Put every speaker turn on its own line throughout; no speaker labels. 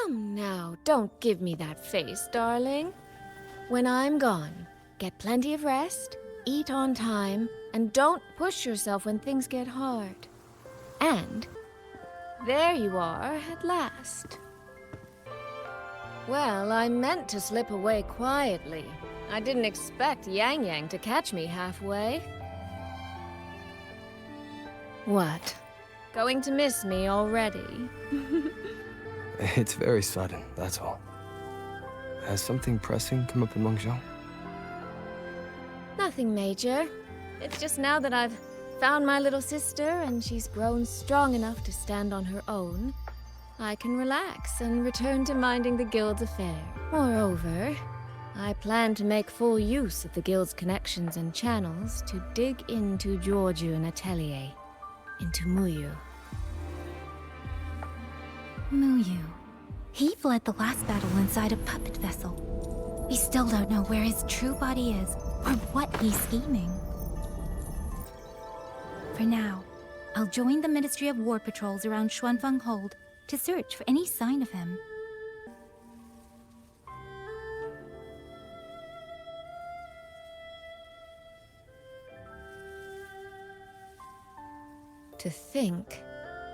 Come now, don't give me that face, darling. When I'm gone, get plenty of rest, eat on time, and don't push yourself when things get hard. And there you are at last. Well, I meant to slip away quietly. I didn't expect Yang Yang to catch me halfway. What? Going to miss me already?
It's very sudden, that's all. Has something pressing come up in Mengzhou?
Nothing major. It's just now that I've found my little sister and she's grown strong enough to stand on her own, I can relax and return to minding the Guild's affair. Moreover, I plan to make full use of the Guild's connections and channels to dig into Jiuzhu Atelier, into Muyu.
Muyu. He fled the last battle inside a puppet vessel. We still don't know where his true body is, or what he's scheming. For now, I'll join the Ministry of War patrols around Xuanfeng Hold to search for any sign of him.
To think,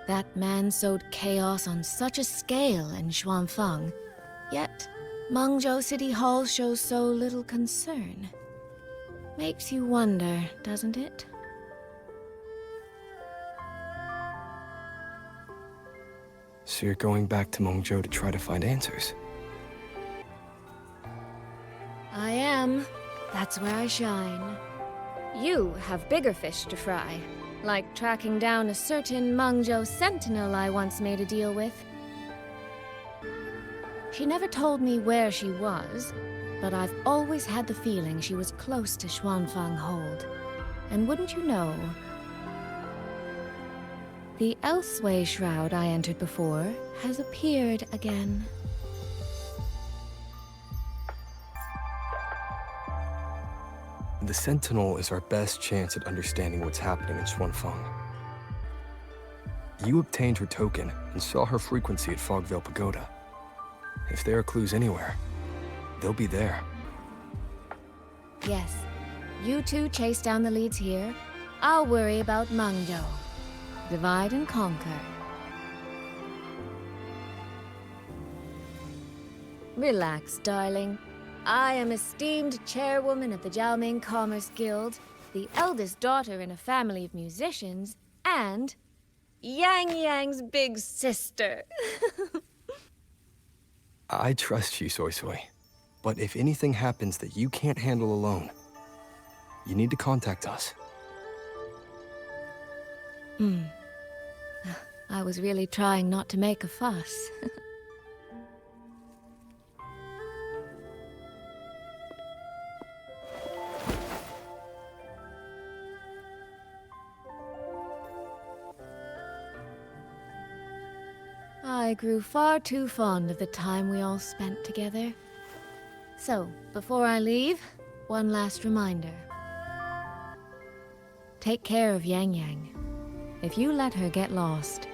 that man sowed chaos on such a scale in Xuanfeng, yet Mengzhou City Hall shows so little concern. Makes you wonder, doesn't it?
So you're going back to Mengzhou to try to find answers?
I am. That's where I shine. You have bigger fish to fry, like tracking down a certain Mengzhou sentinel I once made a deal with. She never told me where she was, but I've always had the feeling she was close to Xuanfeng Hold. And wouldn't you know, the Elseway shroud I entered before has appeared again.
The Sentinel is our best chance at understanding what's happening in Xuanfeng. You obtained her token and saw her frequency at Fogvale Pagoda. If there are clues anywhere, they'll be there.
Yes, you two chase down the leads here. I'll worry about Mengzhou. Divide and conquer. Relax, darling. I am esteemed chairwoman of the Jiaoming Commerce Guild, the eldest daughter in a family of musicians, and Yang Yang's big sister.
I trust you, Soy Soy. But if anything happens that you can't handle alone, you need to contact us.
I was really trying not to make a fuss. I grew far too fond of the time we all spent together. So, before I leave, one last reminder. Take care of Yang Yang. If you let her get lost,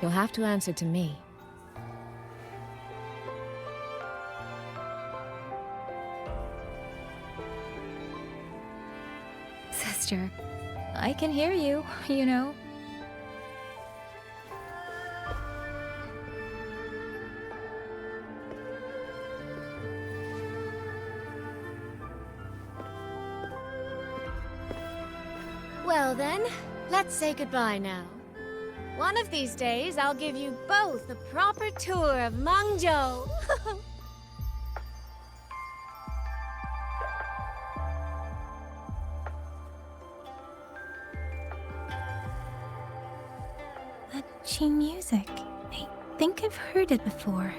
you'll have to answer to me.
Sister, I can hear you, you know.
Well then, let's say goodbye now. One of these days, I'll give you both a proper tour of Mengzhou.
That Qing music. I think I've heard it before.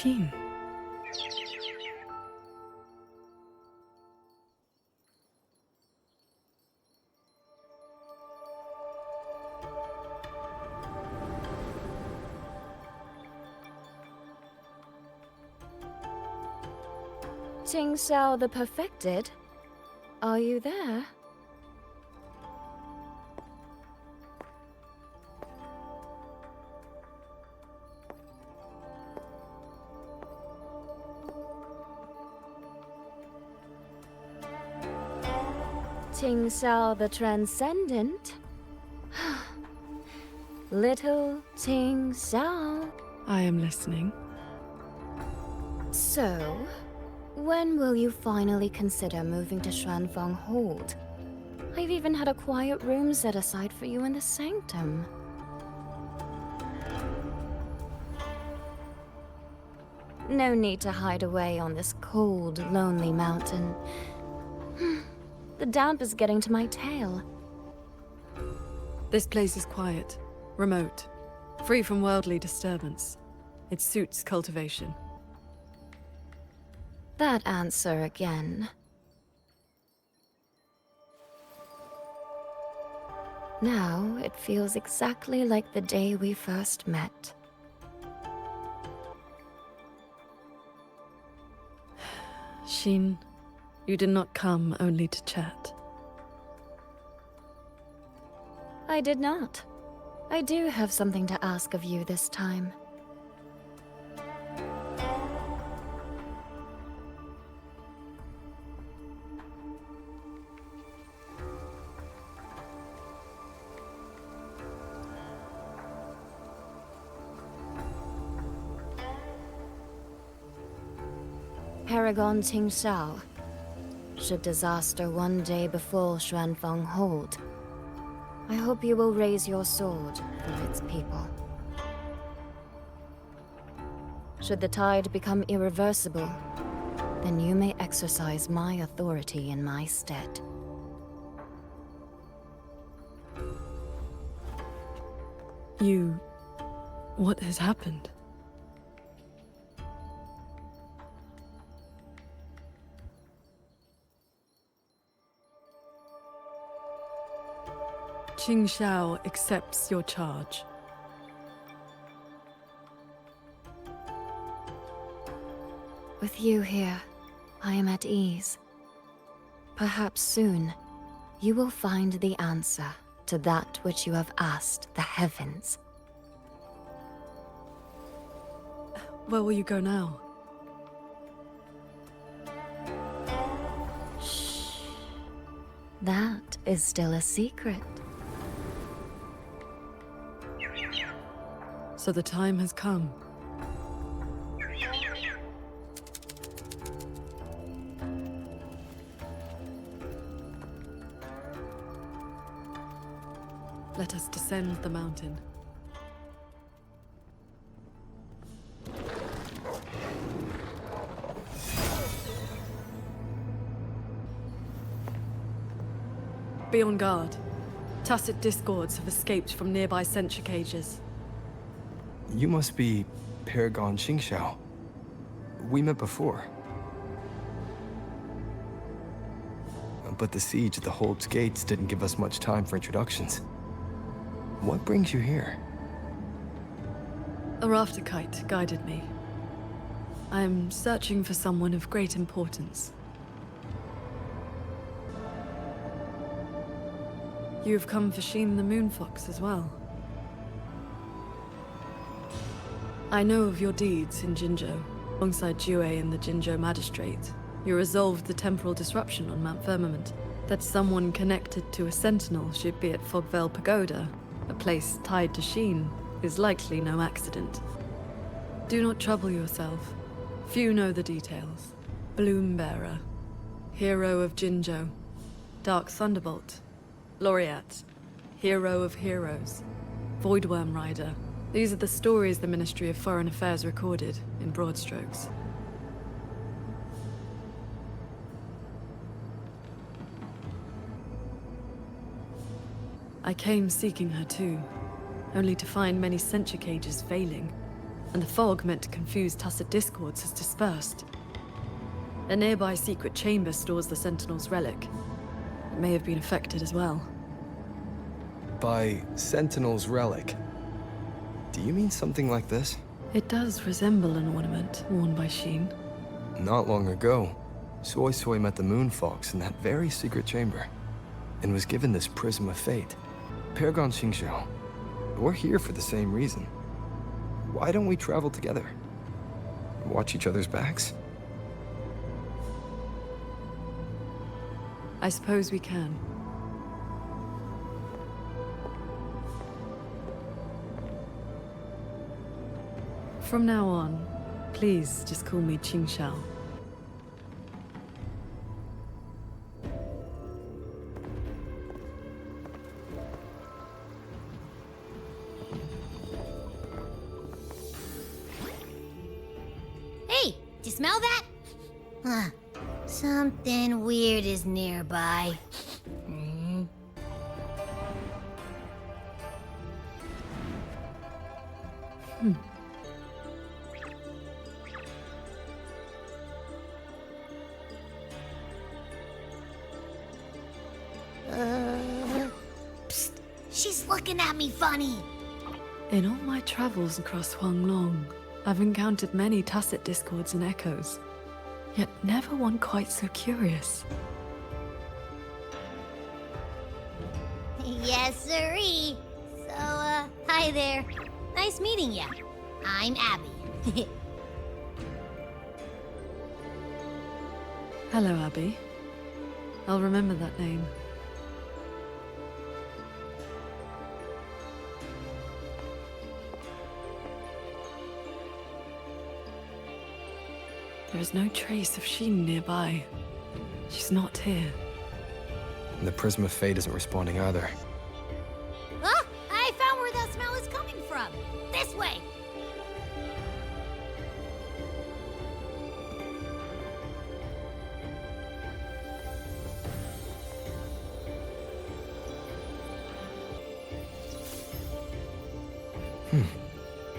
Shin.
Qingxiao the Perfected? Are you there? Qingxiao the Transcendent? Little Qingxiao.
I am listening.
So, when will you finally consider moving to Xuanfeng Hold? I've even had a quiet room set aside for you in the sanctum. No need to hide away on this cold, lonely mountain. The damp is getting to my tail.
This place is quiet, remote, free from worldly disturbance. It suits cultivation.
That answer again. Now it feels exactly like the day we first met.
Shin, you did not come only to chat.
I did not. I do have something to ask of you this time. Paragon Qingxiao. Should disaster one day befall Xuanfeng Hold, I hope you will raise your sword for its people. Should the tide become irreversible, then you may exercise my authority in my stead.
What has happened? Qingxiao accepts your charge.
With you here, I am at ease. Perhaps soon, you will find the answer to that which you have asked the heavens.
Where will you go now?
Shh. That is still a secret.
So the time has come. Let us descend the mountain. Be on guard. Tacit discords have escaped from nearby sentry cages.
You must be Paragon Qingxiao. We met before. But the siege at the Hold's gates didn't give us much time for introductions. What brings you here?
A rafter kite guided me. I am searching for someone of great importance. You have come for Sheen the Moonfox as well. I know of your deeds in Jinzhou. Alongside Jue and the Jinzhou Magistrate, you resolved the temporal disruption on Mount Firmament. That someone connected to a sentinel should be at Fogvale Pagoda, a place tied to Sheen, is likely no accident. Do not trouble yourself. Few know the details. Bloombearer, hero of Jinzhou, Dark Thunderbolt, Laureate, hero of heroes, Voidworm Rider. These are the stories the Ministry of Foreign Affairs recorded, in broad strokes. I came seeking her too, only to find many sentry cages failing. and the fog meant to confuse tacit discords has dispersed. A nearby secret chamber stores the Sentinel's relic. It may have been affected as well.
By Sentinel's relic, do you mean something like this?
It does resemble an ornament worn by Sheen.
Not long ago, Soy Soy met the Moon Fox in that very secret chamber, and was given this Prism of Fate. Paragon Qingxiao, we're here for the same reason. Why don't we travel together? Watch each other's backs?
I suppose we can. From now on, please just call me Qingxiao.
Hey, did you smell that? Huh. Something weird is nearby. Psst, she's looking at me funny.
In all my travels across Huanglong, I've encountered many tacit discords and echoes, yet never one quite so curious.
Yes, sirree. So, hi there. Nice meeting ya. I'm Abby.
Hello, Abby. I'll remember that name. There is no trace of Sheen nearby. She's not here.
And the Prism of Fate isn't responding either.
Oh, I found where that smell is coming from. This way.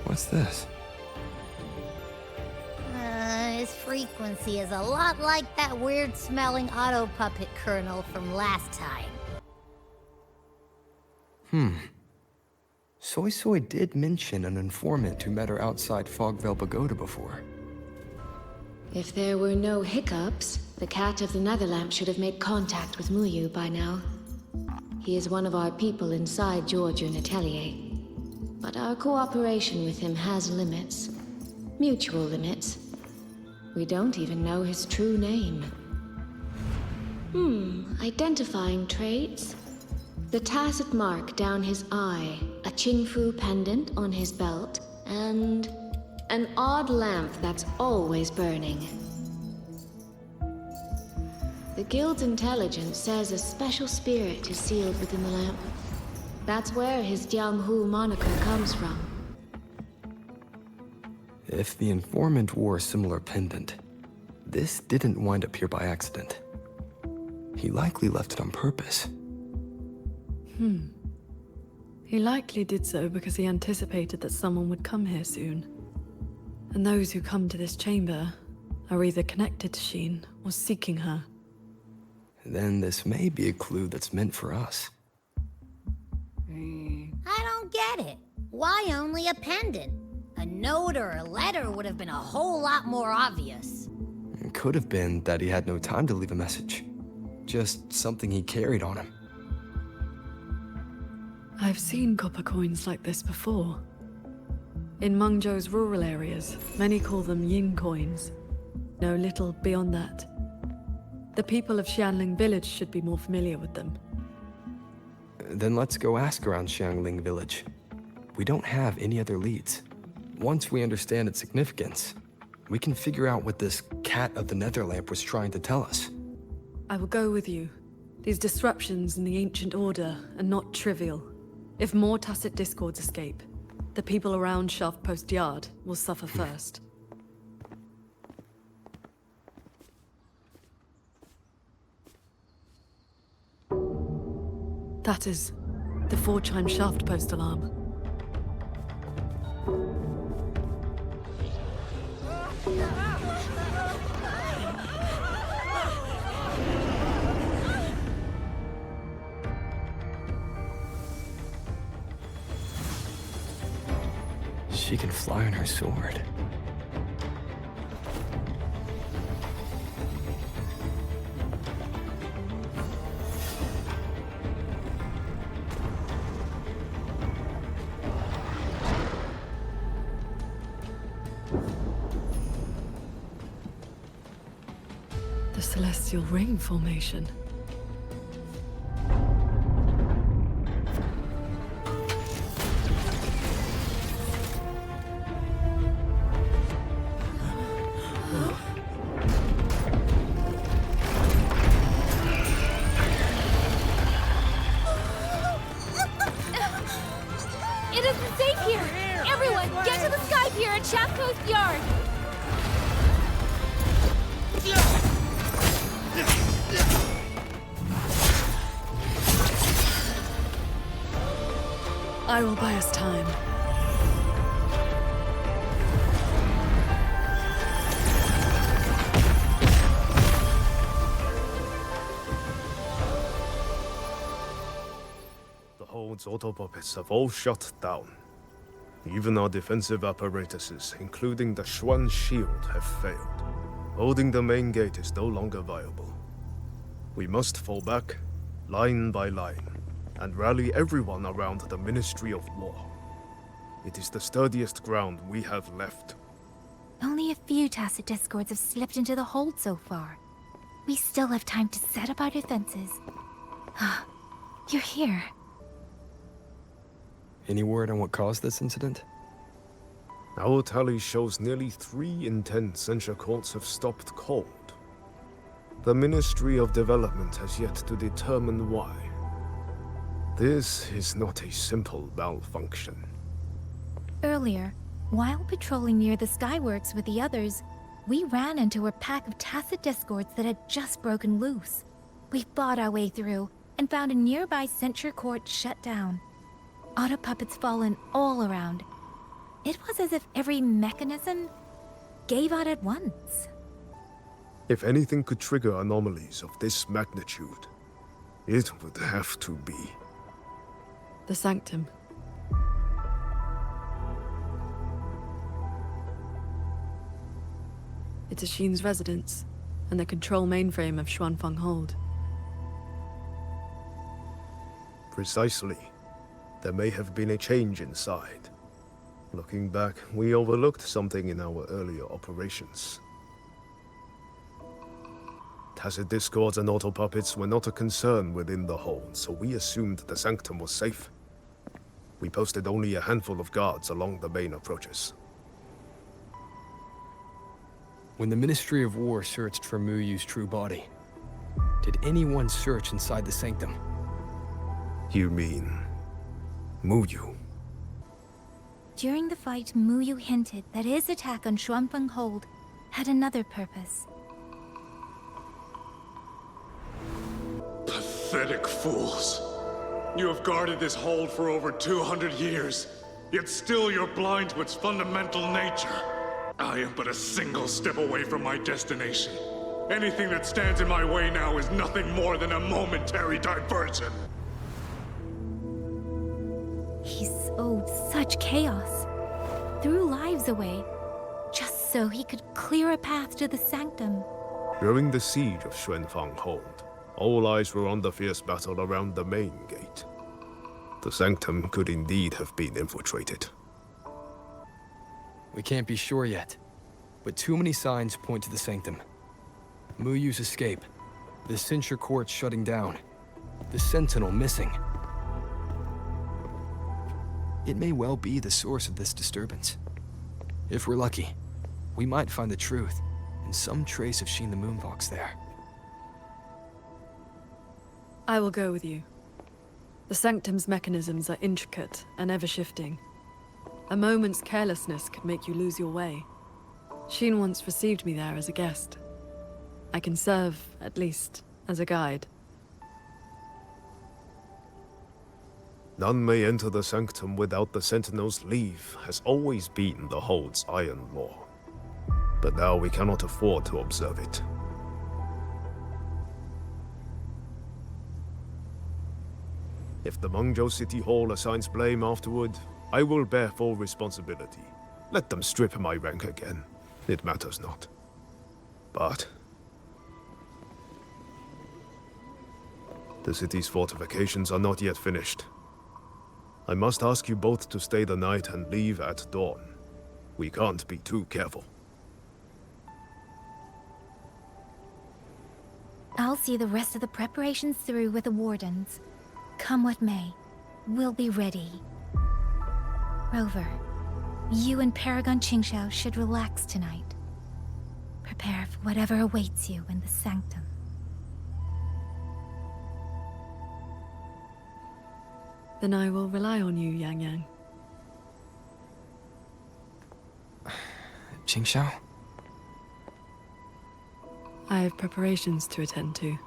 What's this?
His frequency is a lot like that weird-smelling auto puppet kernel from last time.
Soy Soy did mention an informant who met her outside Fogvale Pagoda before.
If there were no hiccups, the Cat of the Netherlamp should have made contact with Muyu by now. He is one of our people inside Georgian Atelier. But our cooperation with him has limits. Mutual limits. We don't even know his true name. Identifying traits. The tacit mark down his eye, a Qingfu pendant on his belt, and an odd lamp that's always burning. The Guild's intelligence says a special spirit is sealed within the lamp. That's where his Jianghu moniker comes from.
If the informant wore a similar pendant, this didn't wind up here by accident. He likely left it on purpose.
He likely did so because he anticipated that someone would come here soon. And those who come to this chamber are either connected to Sheen or seeking her.
Then this may be a clue that's meant for us.
I don't get it. Why only a pendant? A note or a letter would have been a whole lot more obvious.
It could have been that he had no time to leave a message. Just something he carried on him.
I've seen copper coins like this before. In Mengzhou's rural areas, many call them yin coins. Know little beyond that. The people of Xianling village should be more familiar with them.
Then let's go ask around Xiangling village. We don't have any other leads. Once we understand its significance, we can figure out what this Cat of the Netherlamp was trying to tell us.
I will go with you. These disruptions in the ancient order are not trivial. If more tacit discords escape, the people around Shaft Post Yard will suffer first. That is the 4-chime shaft post alarm.
She can fly on her sword.
The Celestial Ring formation.
It isn't safe here! Everyone, get to the sky pier at Shaft Coast Yard!
I will buy us time.
The Hold's autopuppets have all shut down. Even our defensive apparatuses, including the Xuan shield, have failed. Holding the main gate is no longer viable. We must fall back, line by line, and rally everyone around the Ministry of War. It is the sturdiest ground we have left.
Only a few tacit discords have slipped into the hold so far. We still have time to set up our defenses. You're here.
Any word on what caused this incident?
Our tally shows nearly 3 in 10 censure courts have stopped cold. The Ministry of Development has yet to determine why. This is not a simple malfunction.
Earlier, while patrolling near the Skyworks with the others, we ran into a pack of tacit discords that had just broken loose. We fought our way through and found a nearby censure court shut down. Auto puppets fallen all around. It was as if every mechanism gave out at once.
If anything could trigger anomalies of this magnitude, it would have to be
The Sanctum. It's Ashin's residence, and the control mainframe of Xuanfeng Hold.
Precisely. There may have been a change inside. Looking back, we overlooked something in our earlier operations. Tacit discords and autopuppets were not a concern within the hold, so we assumed the Sanctum was safe. We posted only a handful of guards along the main approaches.
When the Ministry of War searched for Muyu's true body, did anyone search inside the sanctum?
You mean Muyu?
During the fight, Muyu hinted that his attack on Xuanfeng Hold had another purpose.
Pathetic fools. You have guarded this hold for over 200 years, yet still you're blind to its fundamental nature. I am but a single step away from my destination. Anything that stands in my way now is nothing more than a momentary diversion.
He sowed such chaos, threw lives away, just so he could clear a path to the sanctum.
During the siege of Xuanfang Hold, all eyes were on the fierce battle around the main gate. The sanctum could indeed have been infiltrated.
We can't be sure yet, but too many signs point to the sanctum. Muyu's escape, the censure court shutting down, the sentinel missing. It may well be the source of this disturbance. If we're lucky, we might find the truth and some trace of Sheen the Moonfox there.
I will go with you. The Sanctum's mechanisms are intricate and ever-shifting. A moment's carelessness could make you lose your way. Sheen once received me there as a guest. I can serve, at least, as a guide.
None may enter the sanctum without the Sentinel's leave has always been the Hold's iron law. But now we cannot afford to observe it. If the Mengzhou City Hall assigns blame afterward, I will bear full responsibility. Let them strip my rank again. It matters not. But the city's fortifications are not yet finished. I must ask you both to stay the night and leave at dawn. We can't be too careful.
I'll see the rest of the preparations through with the wardens. Come what may, we'll be ready. Rover, you and Paragon Qingxiao should relax tonight. Prepare for whatever awaits you in the sanctum.
Then I will rely on you, Yang Yang.
Qingxiao?
I have preparations to attend to.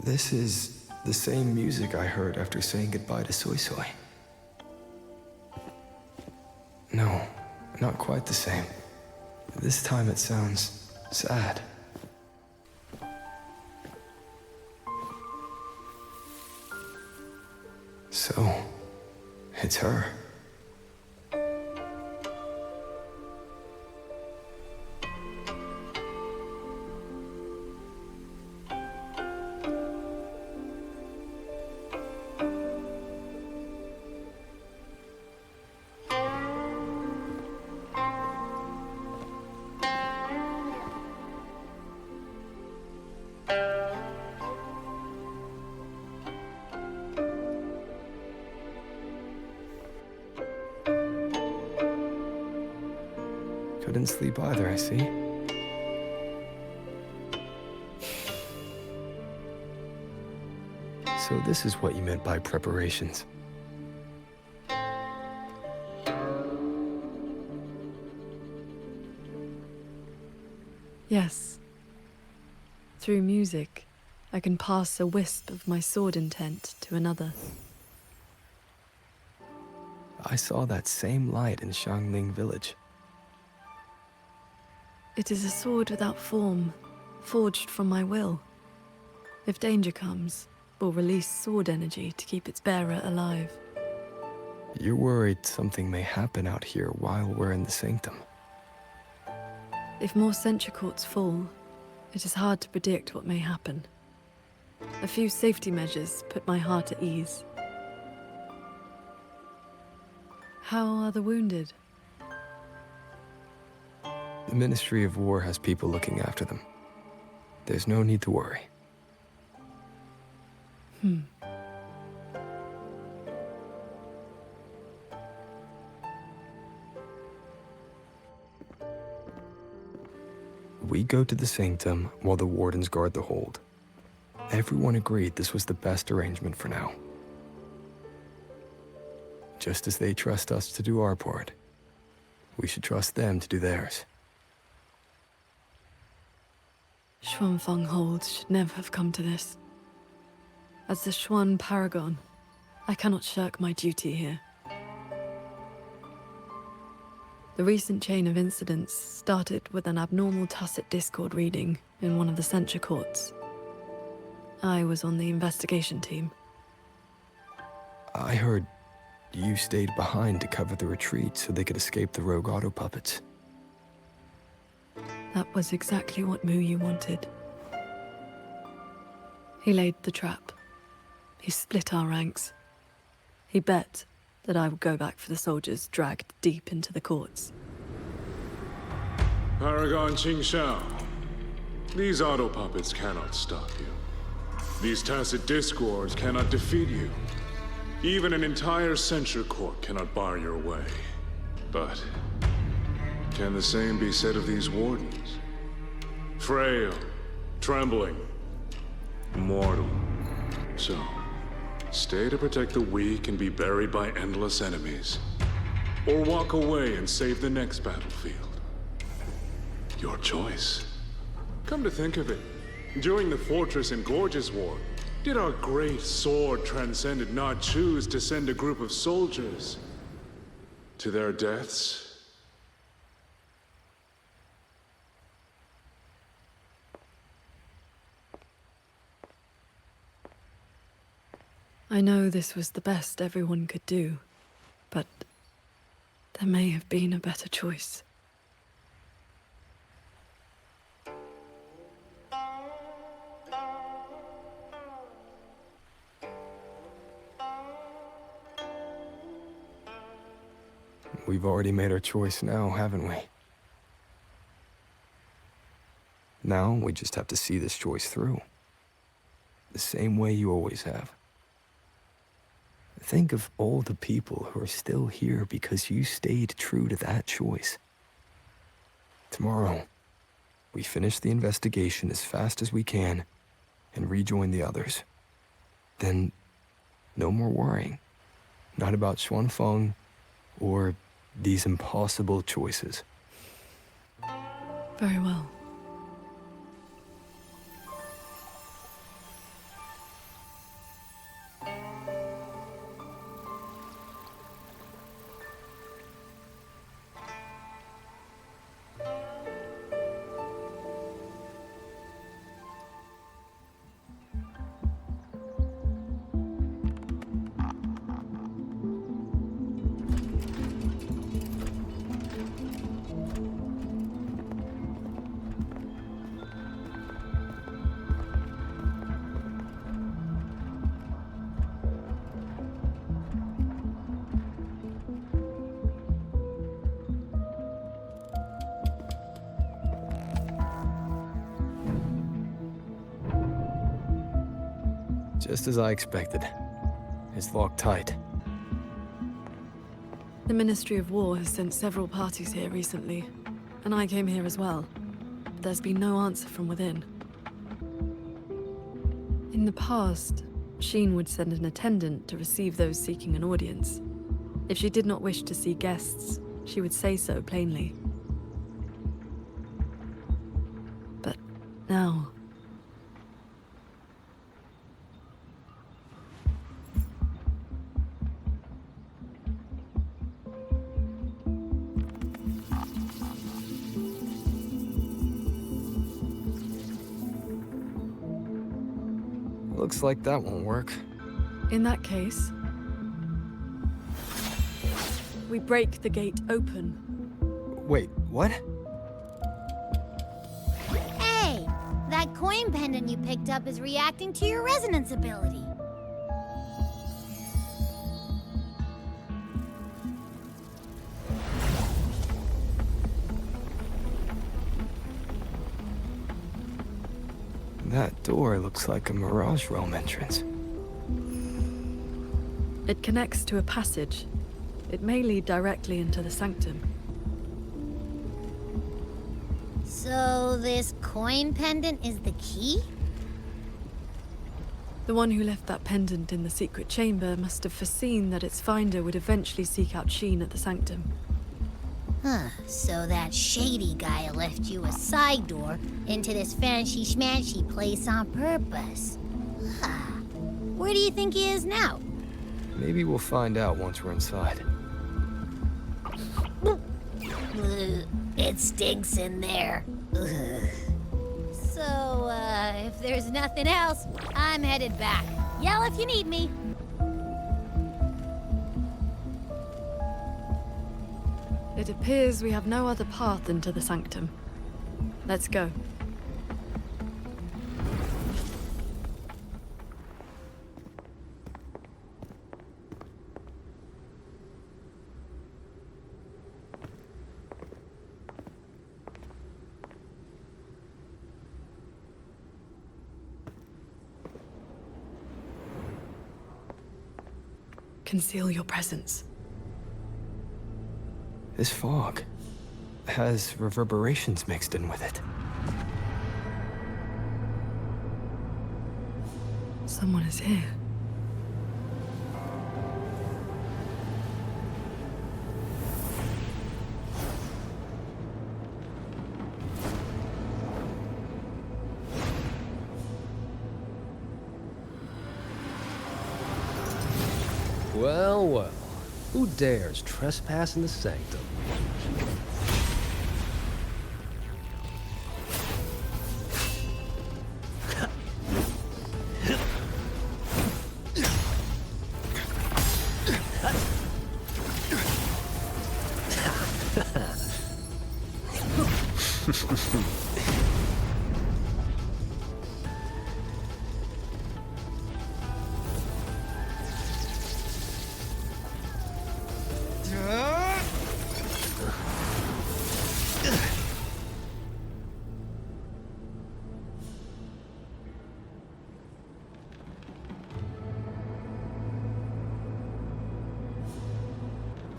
This is the same music I heard after saying goodbye to Soy Soy. No, not quite the same. This time it sounds sad. So, it's her. Couldn't sleep either, I see. So this is what you meant by preparations.
Yes. Through music, I can pass a wisp of my sword intent to another.
I saw that same light in Shangling village.
It is a sword without form, forged from my will. If danger comes, we'll release sword energy to keep its bearer alive.
You're worried something may happen out here while we're in the sanctum.
If more sentry courts fall, it is hard to predict what may happen. A few safety measures put my heart at ease. How are the wounded?
The Ministry of War has people looking after them. There's no need to worry. We go to the sanctum while the wardens guard the hold. Everyone agreed this was the best arrangement for now. Just as they trust us to do our part, we should trust them to do theirs.
Xuanfeng Hold should never have come to this. As the Xuan Paragon, I cannot shirk my duty here. The recent chain of incidents started with an abnormal tacit discord reading in one of the censure courts. I was on the investigation team.
I heard you stayed behind to cover the retreat so they could escape the rogue auto puppets.
That was exactly what Muyi wanted. He laid the trap. He split our ranks. He bet that I would go back for the soldiers dragged deep into the courts.
Paragon Qingxiao, these auto puppets cannot stop you. These tacit discords cannot defeat you. Even an entire censure court cannot bar your way. But can the same be said of these wardens? Frail, trembling, mortal. So, stay to protect the weak and be buried by endless enemies. Or walk away and save the next battlefield. Your choice. Come to think of it, during the Fortress and Gorges War, did our great sword transcendent not choose to send a group of soldiers to their deaths?
I know this was the best everyone could do, but there may have been a better choice.
We've already made our choice now, haven't we? Now we just have to see this choice through. The same way you always have. Think of all the people who are still here because you stayed true to that choice. Tomorrow, we finish the investigation as fast as we can and rejoin the others. Then, no more worrying. Not about Xuanfeng or these impossible choices.
Very well.
Just as I expected. It's locked tight.
The Ministry of War has sent several parties here recently, and I came here as well. But there's been no answer from within. In the past, Sheen would send an attendant to receive those seeking an audience. If she did not wish to see guests, she would say so plainly. But now...
Looks like that won't work.
In that case, we break the gate open.
Wait, what?
Hey! That coin pendant you picked up is reacting to your resonance ability.
That door looks like a Mirage Realm entrance.
It connects to a passage. It may lead directly into the sanctum.
So this coin pendant is the key?
The one who left that pendant in the secret chamber must have foreseen that its finder would eventually seek out Sheen at the sanctum.
Huh, so that shady guy left you a side door into this fancy-schmancy place on purpose. Huh. Where do you think he is now?
Maybe we'll find out once we're inside.
It stinks in there. Ugh. So, if there's nothing else, I'm headed back. Yell if you need me.
It appears we have no other path into the sanctum. Let's go. conceal your presence.
This fog has reverberations mixed in with it.
Someone is here.
Well, well. Who dares trespass in the sanctum?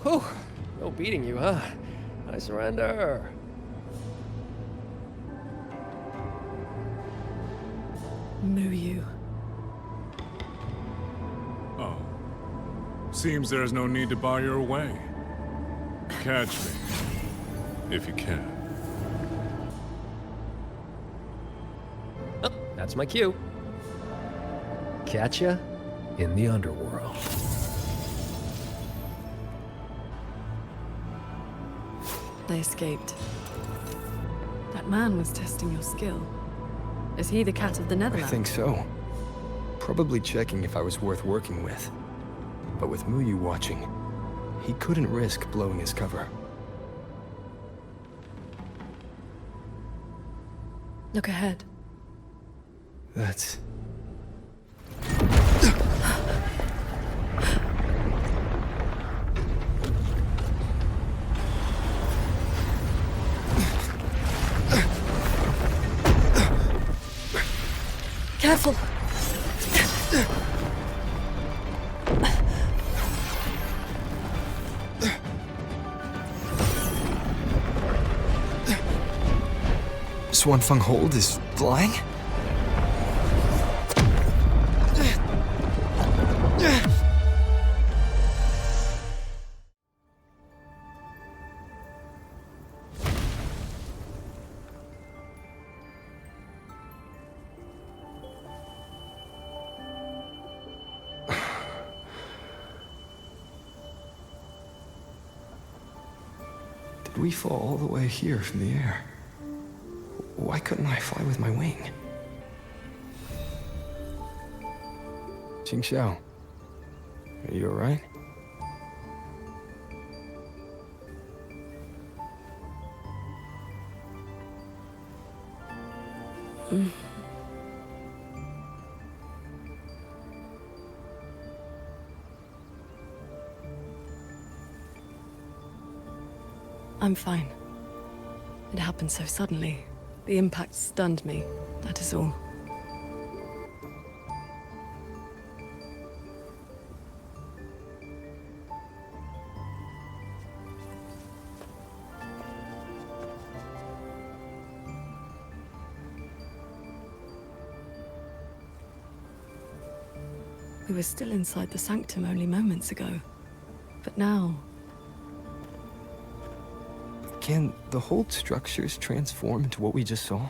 Whew, no beating you, huh? I surrender.
Muyu.
Oh. Seems there's no need to bar your way. Catch me. If you can.
Oh, that's my cue. Catch ya in the underworld.
They escaped. That man was testing your skill. Is he the cat of the
I
Netherlands?
think so. Probably checking if I was worth working with. But with Muyu watching, he couldn't risk blowing his cover.
Look ahead.
That's...
Careful!
Swanfeng Hold is flying? Did we fall all the way here from the air? Why couldn't I fly with my wing? Qingxiao, are you alright?
I'm fine. It happened so suddenly. The impact stunned me, that is all. We were still inside the sanctum only moments ago. But now...
Can the Hold structures transform into what we just saw?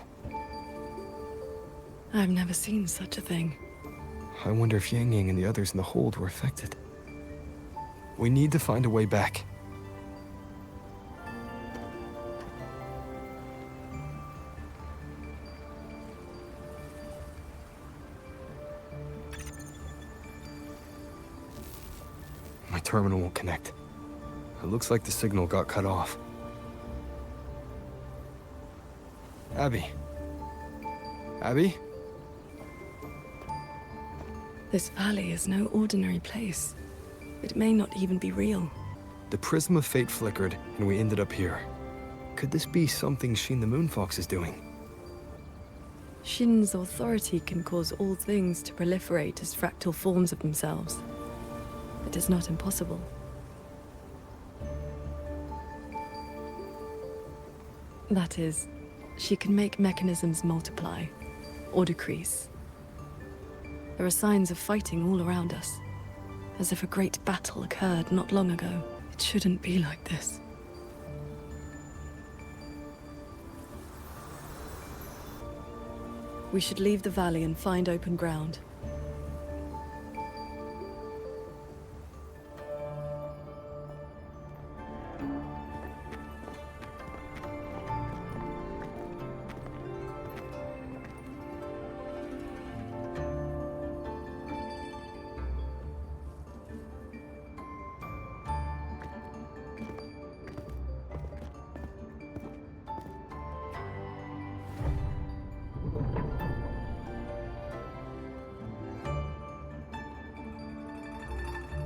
I've never seen such a thing.
I wonder if Yang Yang and the others in the Hold were affected. We need to find a way back. My terminal won't connect. It looks like the signal got cut off. Abby? Abby?
This valley is no ordinary place. It may not even be real.
The Prism of Fate flickered, and we ended up here. Could this be something Shin the Moonfox is doing?
Shin's authority can cause all things to proliferate as fractal forms of themselves. It is not impossible. That is, she can make mechanisms multiply or decrease. There are signs of fighting all around us, as if a great battle occurred not long ago. It shouldn't be like this. We should leave the valley and find open ground.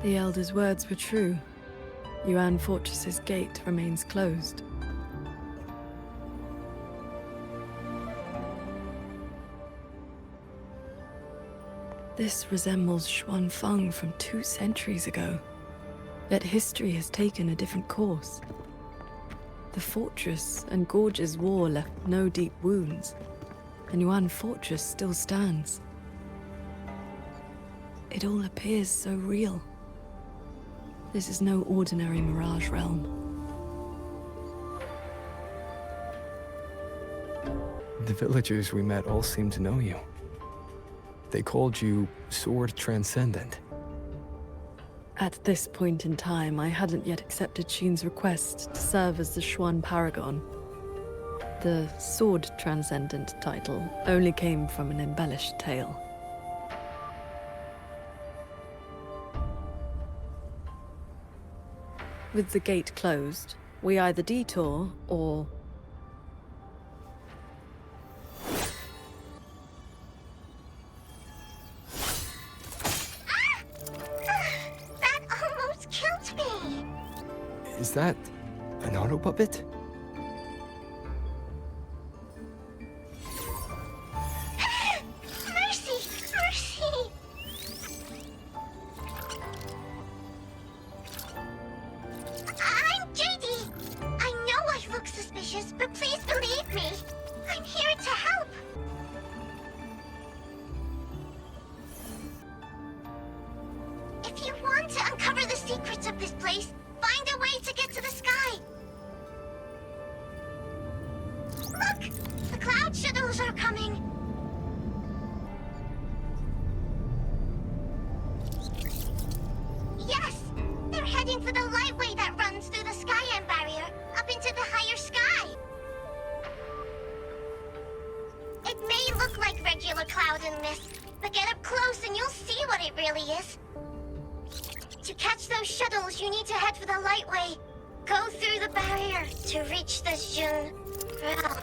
The Elder's words were true. Yuan Fortress's gate remains closed. This resembles Xuanfeng from 2 centuries ago. Yet history has taken a different course. The fortress and Gorge's war left no deep wounds, and Yuan Fortress still stands. It all appears so real. This is no ordinary Mirage realm.
The villagers we met all seemed to know you. They called you Sword Transcendent.
At this point in time, I hadn't yet accepted Xin's request to serve as the Xuan Paragon. The Sword Transcendent title only came from an embellished tale. With the gate closed, we either detour or...
That almost killed me!
Is that an auto puppet?
Mercy! Mercy! I'm JD! I know I look suspicious, but please believe me. I'm here to help. If you want to uncover the secrets of this place, find a way to get to the sky. Look! The cloud shuttles are coming. Yes! They're heading for the lightway that runs through the Skyend barrier, up into the higher sky. It may look like regular cloud and mist, but get up close and you'll see what it really is. To catch those shuttles, you need to head for the lightway. Go through the barrier to reach the Jun realm.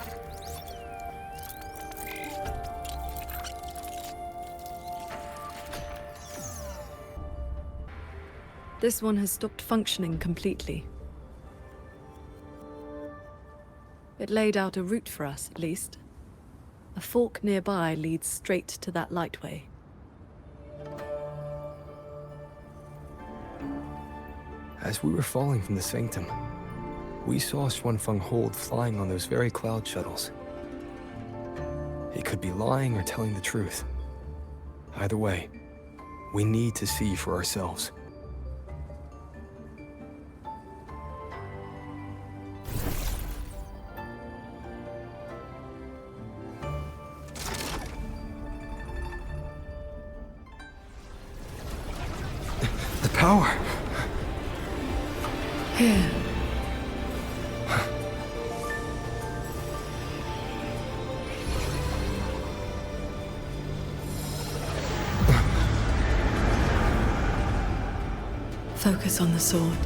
This one has stopped functioning completely. It laid out a route for us, at least. A fork nearby leads straight to that lightway.
As we were falling from the sanctum, we saw Xuanfeng Hold flying on those very cloud shuttles. He could be lying or telling the truth. Either way, we need to see for ourselves. The power!
Here. Focus on the sword.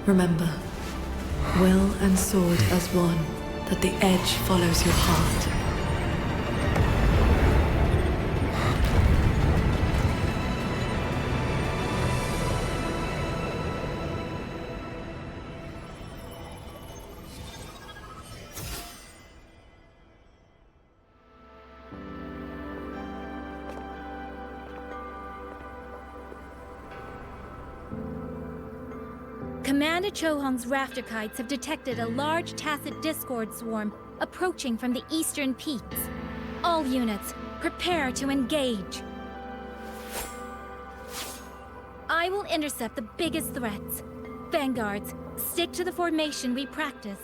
Remember, will and sword as one, that the edge follows your heart.
Commander Chohong's rafter kites have detected a large tacit discord swarm approaching from the eastern peaks. All units, prepare to engage. I will intercept the biggest threats. Vanguards, stick to the formation we practice.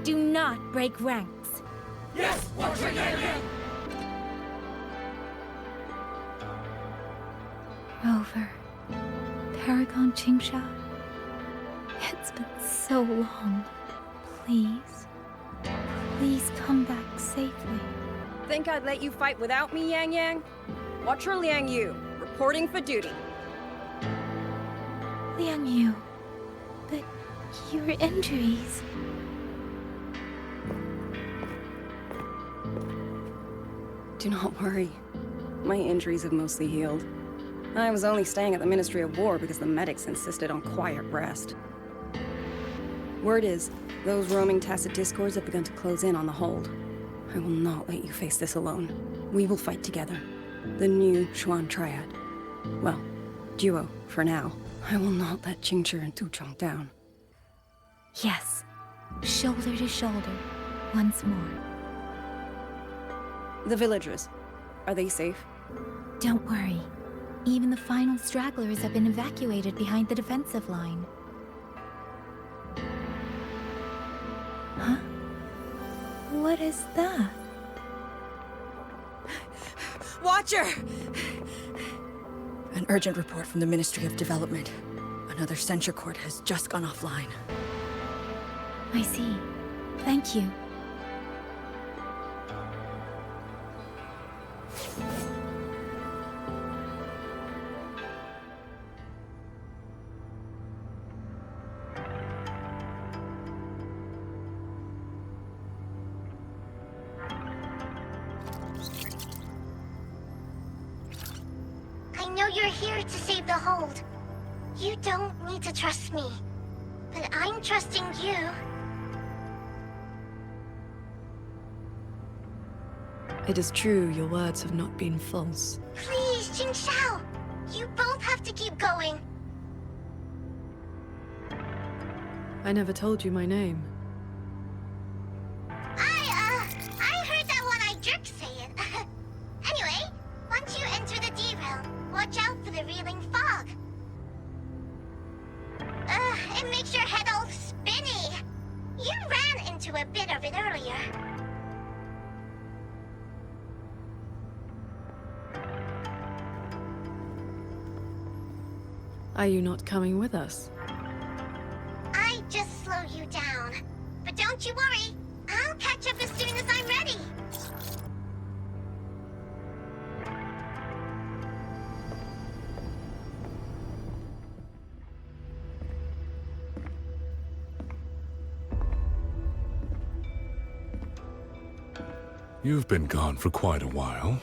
Do not break ranks.
Yes, Wuthering!
Rover, Paragon Qingxiao. It's been so long. Please, please come back safely.
Think I'd let you fight without me, Yang Yang? Watcher Liang Yu, reporting for duty.
Liang Yu, but your injuries...
Do not worry. My injuries have mostly healed. I was only staying at the Ministry of War because the medics insisted on quiet rest. Word is, those roaming tacit discords have begun to close in on the hold. I will not let you face this alone. We will fight together. The new Xuan Triad. Well, duo, for now. I will not let Qingchi and Tuchong down.
Yes, shoulder to shoulder, once more.
The villagers, are they safe?
Don't worry. Even the final stragglers have been evacuated behind the defensive line. Huh? What is that?
Watcher! An urgent report from the Ministry of Development. Another censure court has just gone offline.
I see. Thank you.
I know you're here to save the hold. You don't need to trust me. But I'm trusting you.
It is true your words have not been false.
Please, Qingxiao. You both have to keep going.
I never told you my name.
I heard that one-eyed jerk say it. Anyway, once you enter the D-realm, watch out for the reeling fog. It makes your head all spinny. You ran into a bit of it earlier.
Are you not coming with us?
I just slow you down. But don't you worry. I'll catch up as soon as I'm ready.
You've been gone for quite a while.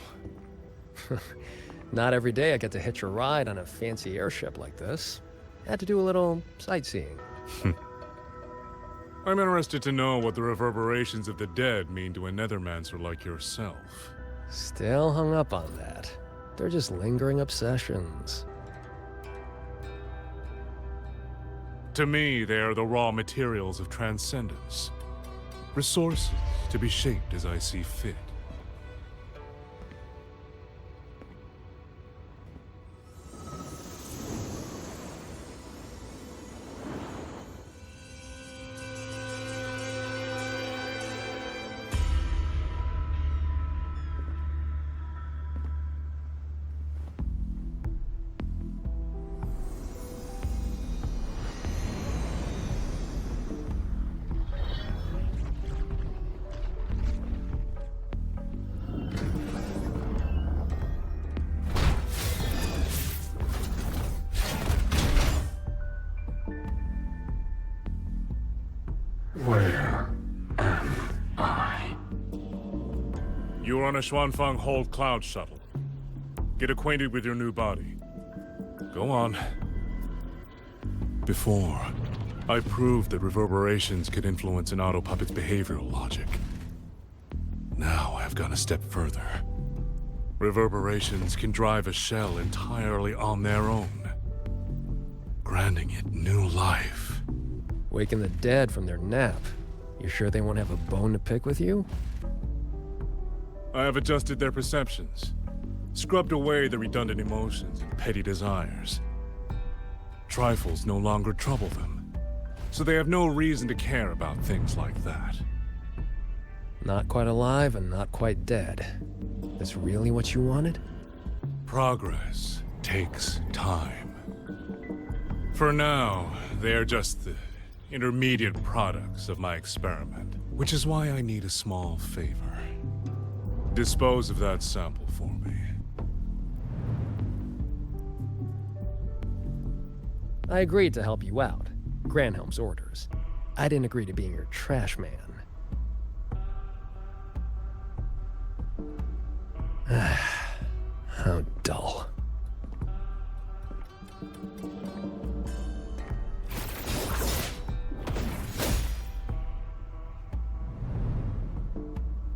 Not every day I get to hitch a ride on a fancy airship like this. Had to do a little sightseeing.
I'm interested to know what the reverberations of the dead mean to a Nethermancer like yourself.
Still hung up on that. They're just lingering obsessions.
To me, they are the raw materials of transcendence. Resources to be shaped as I see fit.
Where am I?
You're on a Xuanfang Hold Cloud shuttle. Get acquainted with your new body. Go on. Before, I proved that reverberations could influence an autopuppet's behavioral logic. Now I've gone a step further. Reverberations can drive a shell entirely on their own, granting it new life.
Waking the dead from their nap. You sure they won't have a bone to pick with you?
I have adjusted their perceptions, scrubbed away the redundant emotions and petty desires. Trifles no longer trouble them, so they have no reason to care about things like that.
Not quite alive and not quite dead. That's really what you wanted?
Progress takes time. For now, they are just the intermediate products of my experiment, which is why I need a small favor. Dispose of that sample for me.
I agreed to help you out. Granhelm's orders. I didn't agree to being your trash man. How dull.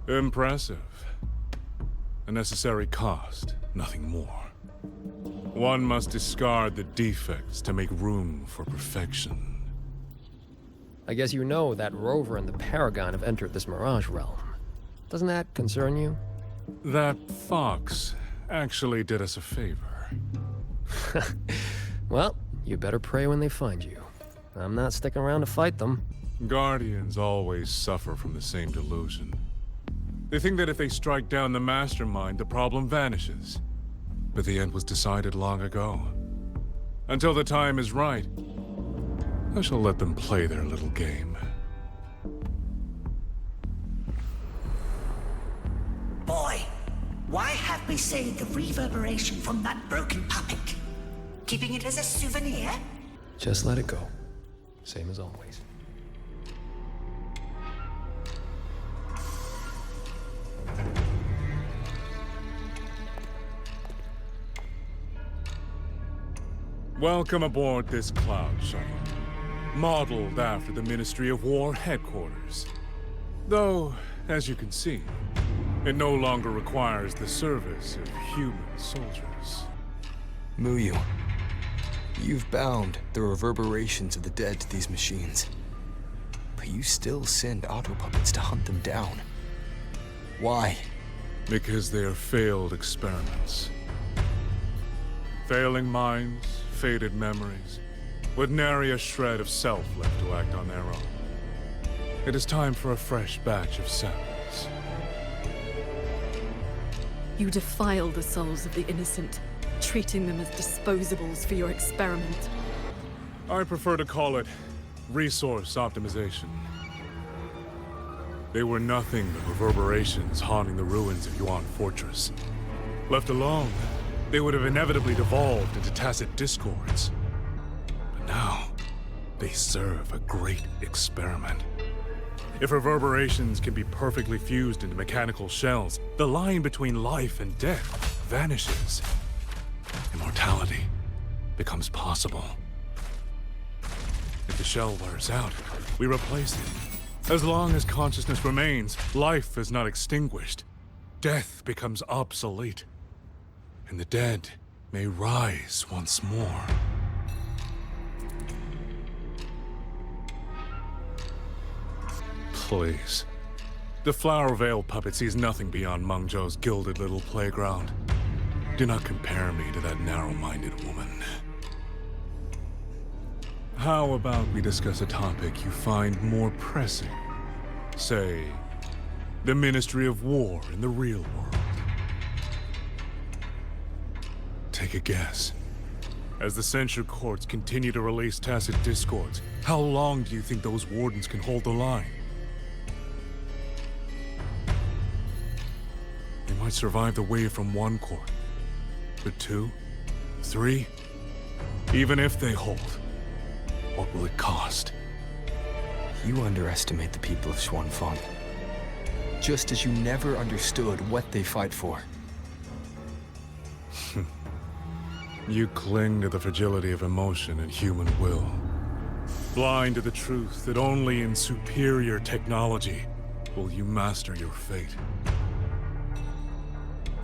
Impressive. A necessary cost, nothing more. One must discard the defects to make room for perfection.
I guess you know that Rover and the Paragon have entered this Mirage realm. Doesn't that concern you?
That fox actually did us a favor.
Well, you better pray when they find you. I'm not sticking around to fight them.
Guardians always suffer from the same delusion. They think that if they strike down the mastermind, the problem vanishes. But the end was decided long ago. Until the time is right, I shall let them play their little game.
Boy, why have we saved the reverberation from that broken puppet? Keeping it as a souvenir?
Just let it go. Same as always.
Welcome aboard this cloud shuttle, modeled after the Ministry of War headquarters. Though, as you can see, it no longer requires the service of human soldiers.
Muyu, you've bound the reverberations of the dead to these machines. But you still send auto-puppets to hunt them down. Why?
Because they are failed experiments. Failing minds, faded memories, with nary a shred of self left to act on their own. It is time for a fresh batch of samples.
You defile the souls of the innocent, treating them as disposables for your experiment.
I prefer to call it resource optimization. They were nothing but reverberations haunting the ruins of Yuan Fortress. Left alone, they would have inevitably devolved into tacit discords. But now, they serve a great experiment. If reverberations can be perfectly fused into mechanical shells, the line between life and death vanishes. Immortality becomes possible. If the shell wears out, we replace it. As long as consciousness remains, life is not extinguished. Death becomes obsolete. And the dead may rise once more. Please. The Flower Veil puppet sees nothing beyond Mengzhou's gilded little playground. Do not compare me to that narrow-minded woman. How about we discuss a topic you find more pressing? Say, the Ministry of War in the real world. Take a guess. As the censure courts continue to release tacit discords, how long do you think those wardens can hold the line? They might survive the wave from one court, but 2, 3, even if they hold, what will it cost?
You underestimate the people of Xuanfeng. Just as you never understood what they fight for.
You cling to the fragility of emotion and human will. Blind to the truth that only in superior technology will you master your fate.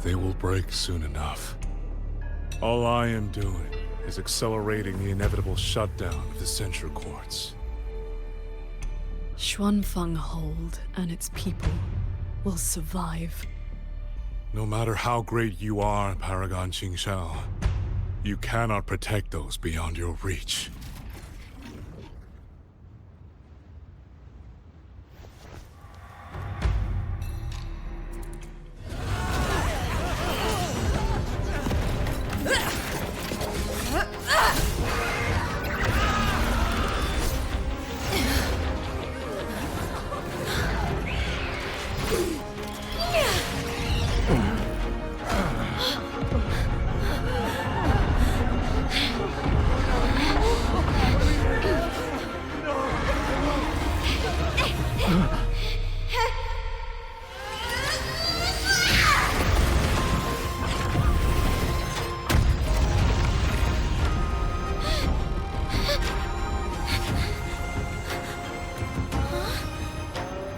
They will break soon enough. All I am doing is accelerating the inevitable shutdown of the censure courts.
Xuanfeng Hold and its people will survive.
No matter how great you are, Paragon Qingxiao, you cannot protect those beyond your reach.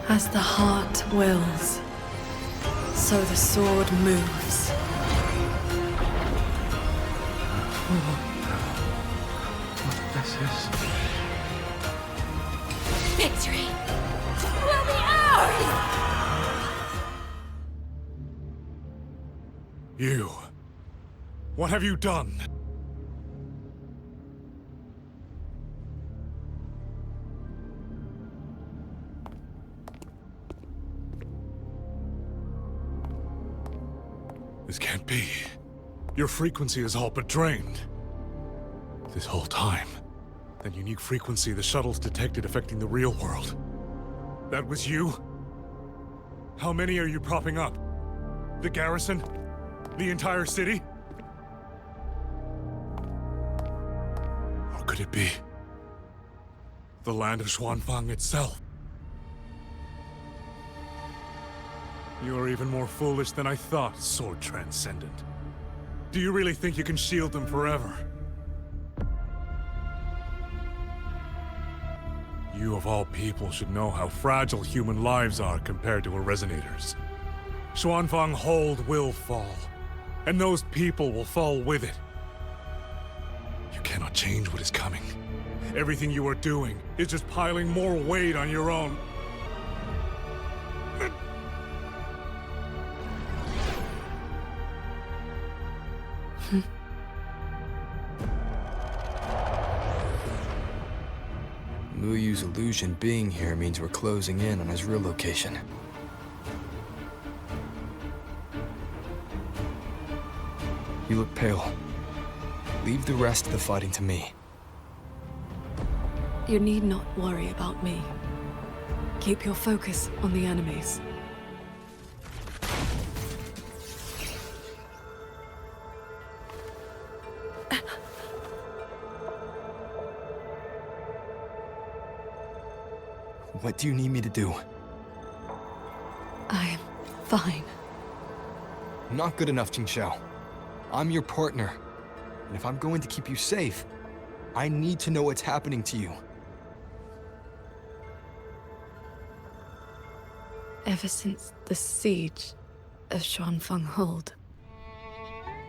As the heart wills, so the sword moves.
This is...
Victory will be ours!
You... what have you done? This can't be. Your frequency is all but drained. This whole time, that unique frequency the shuttles detected affecting the real world. That was you? How many are you propping up? The garrison? The entire city? Or could it be the land of Xuanfang itself? You are even more foolish than I thought, Sword Transcendent. Do you really think you can shield them forever? You of all people should know how fragile human lives are compared to a Resonator's. Xuanfang Hold will fall, and those people will fall with it. You cannot change what is coming. Everything you are doing is just piling more weight on your own.
Muyu's illusion being here means we're closing in on his real location. You look pale. Leave the rest of the fighting to me.
You need not worry about me. Keep your focus on the enemies.
What do you need me to do?
I'm fine.
Not good enough, Qingxiao. I'm your partner. And if I'm going to keep you safe, I need to know what's happening to you.
Ever since the siege of Xuanfeng Hold,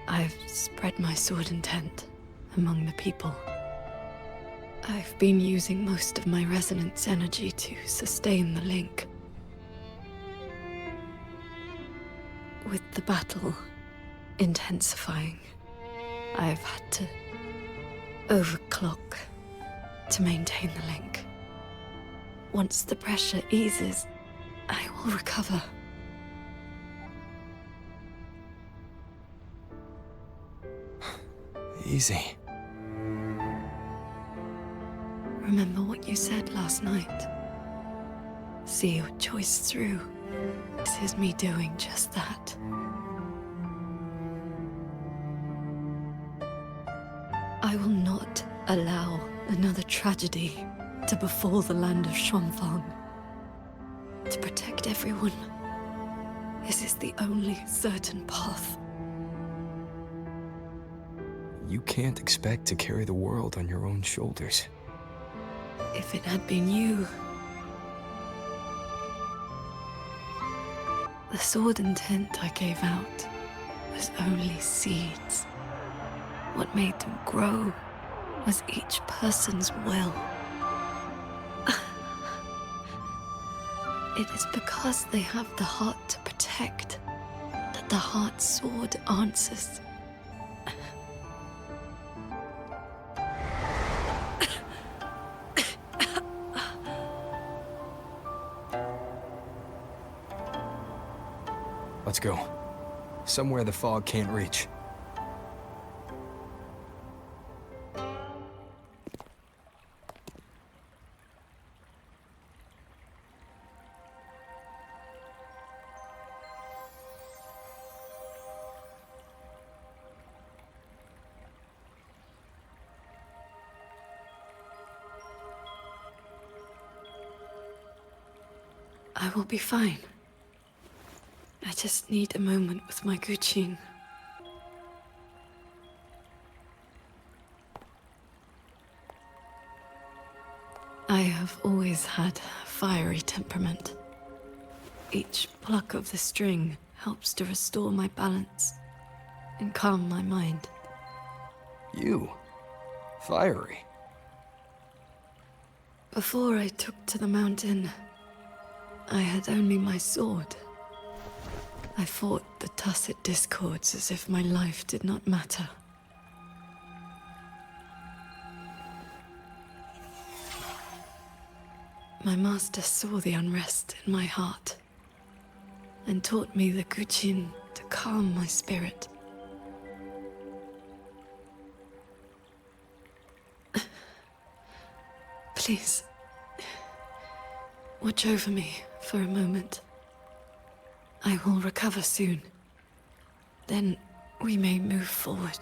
I've spread my sword intent among the people. I've been using most of my resonance energy to sustain the link. With the battle intensifying, I've had to overclock to maintain the link. Once the pressure eases, I will recover.
Easy.
Remember what you said last night. See your choice through. This is me doing just that. I will not allow another tragedy to befall the land of Xuanfang. To protect everyone, this is the only certain path.
You can't expect to carry the world on your own shoulders.
If it had been you... The sword intent I gave out was only seeds. What made them grow was each person's will. It is because they have the heart to protect that the heart sword answers.
Let's go. Somewhere the fog can't reach.
I will be fine. I just need a moment with my Guqin. I have always had a fiery temperament. Each pluck of the string helps to restore my balance and calm my mind.
You? Fiery?
Before I took to the mountain, I had only my sword. I fought the tacit discords as if my life did not matter. My master saw the unrest in my heart and taught me the Guqin to calm my spirit. Please, watch over me for a moment. I will recover soon. Then we may move forward.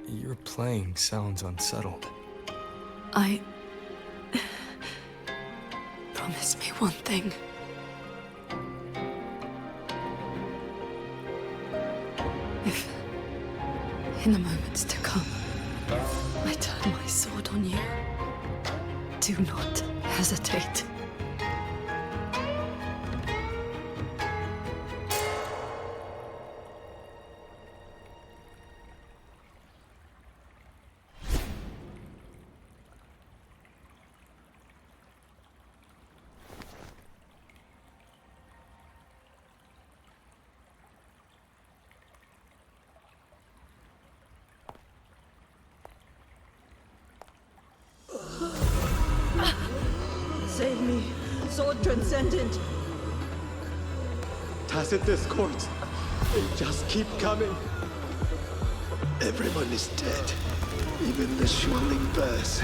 Your playing sounds unsettled.
Promise me one thing. If, in the moments to come, I turn my sword on you, do not hesitate.
Save me, Sword Transcendent!
Tacit discords. They just keep coming. Everyone is dead. Even the swirling bears.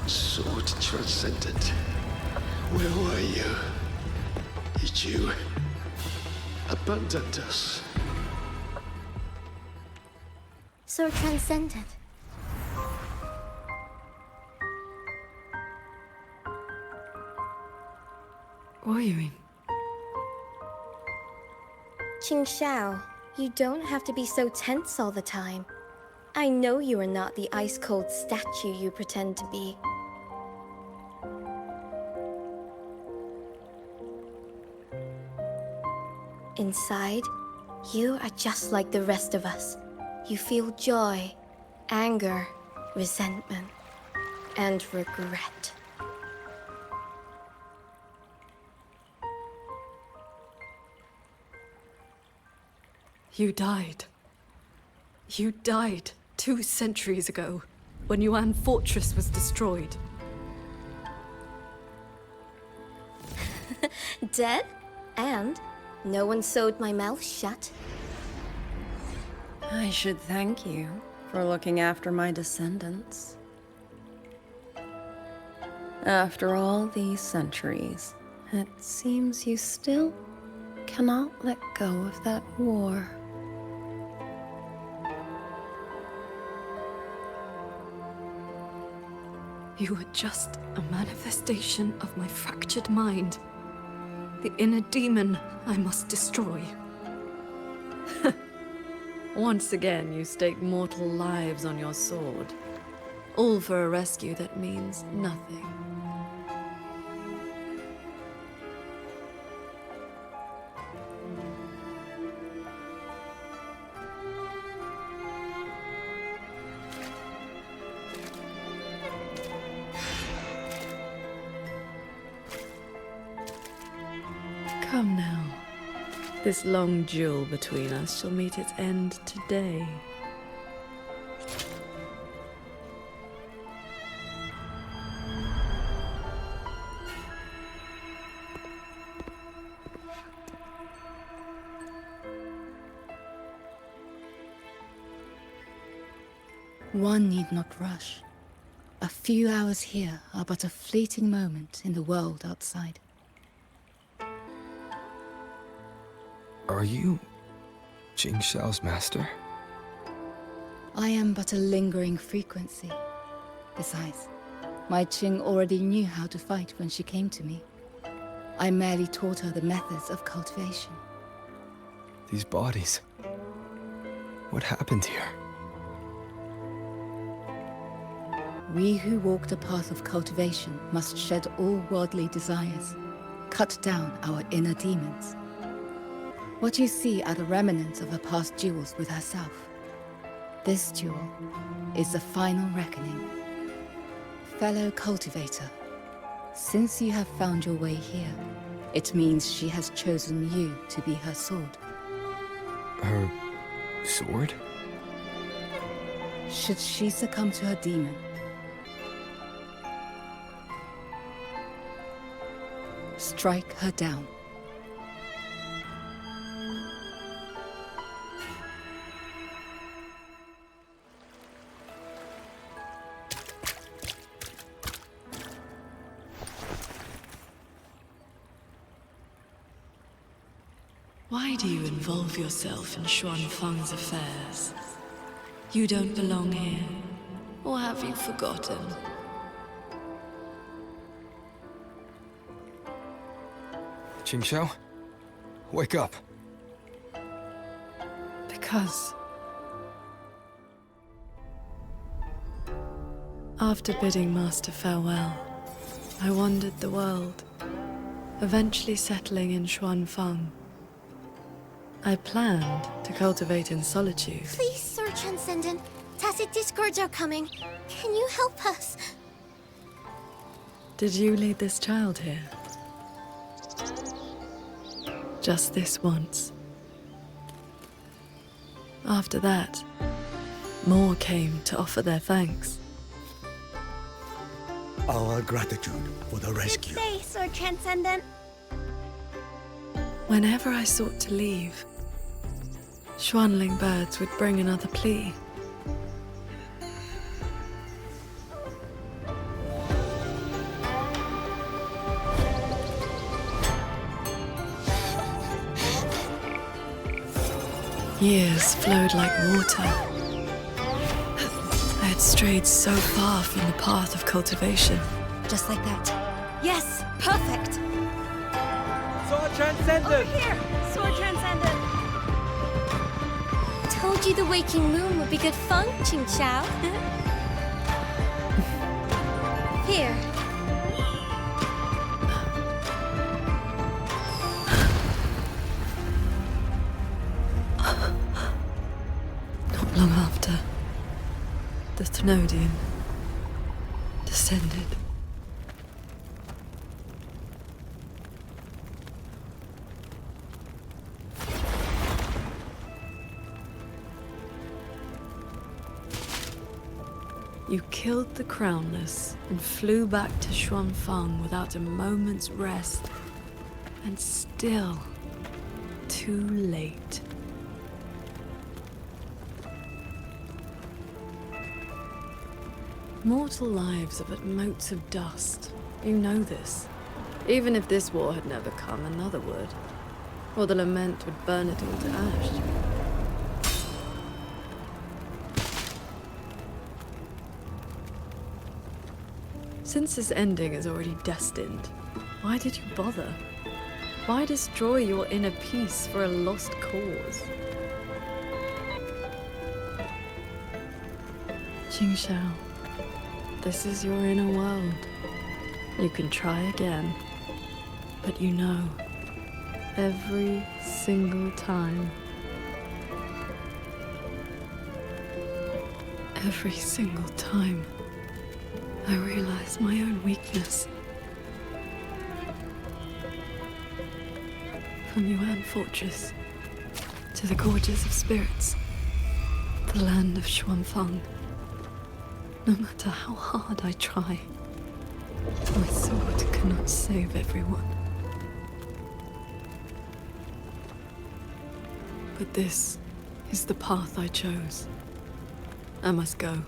Sword Transcendent. Where were you? Did you abandon us?
Sword Transcendent.
Wuthering.
Qingxiao, you don't have to be so tense all the time. I know you are not the ice-cold statue you pretend to be. Inside, you are just like the rest of us. You feel joy, anger, resentment, and regret.
You died. You died 2 centuries ago, when Yuan Fortress was destroyed.
Dead? And no one sewed my mouth shut.
I should thank you for looking after my descendants. After all these centuries, it seems you still cannot let go of that war.
You were just a manifestation of my fractured mind. The inner demon I must destroy. Once again, you stake mortal lives on your sword. All for a rescue that means nothing. Come now. This long duel between us shall meet its end today.
One need not rush. A few hours here are but a fleeting moment in the world outside.
Are you Qingxiao's master?
I am but a lingering frequency. Besides, my Qing already knew how to fight when she came to me. I merely taught her the methods of cultivation.
These bodies... what happened here?
We who walk the path of cultivation must shed all worldly desires, cut down our inner demons. What you see are the remnants of her past duels with herself. This duel is the final reckoning. Fellow cultivator, since you have found your way here, it means she has chosen you to be her sword.
Her... sword?
Should she succumb to her demon, strike her down.
Why do you involve yourself in Xuanfang's affairs? You don't belong here, or have you forgotten?
Qingxiao? Wake up!
Because... after bidding Master farewell, I wandered the world, eventually settling in Xuanfang. I planned to cultivate in solitude.
Please, Sir Transcendent. Tacit discords are coming. Can you help us?
Did you lead this child here? Just this once. After that, more came to offer their thanks.
Our gratitude for the rescue.
Stay, Sir Transcendent.
Whenever I sought to leave, Xuanling birds would bring another plea. Years flowed like water. I had strayed so far from the path of cultivation.
Just like that.
Yes, perfect.
Sword Transcendent!
Over here, Sword Transcendent.
Told you the waking moon would be good fun, Qingxiao. Here.
Not long after, the Thenodian descended. You killed the Crownless and flew back to Xuanfang without a moment's rest. And still, too late. Mortal lives are but motes of dust. You know this. Even if this war had never come, another would. Or the lament would burn it all to ash. Since this ending is already destined, why did you bother? Why destroy your inner peace for a lost cause? Qingxiao, this is your inner world. You can try again, but you know, every single time, I realize my own weakness. From Yuan Fortress to the Gorges of Spirits, the land of Xuanfang. No matter how hard I try, my sword cannot save everyone. But this is the path I chose. I must go.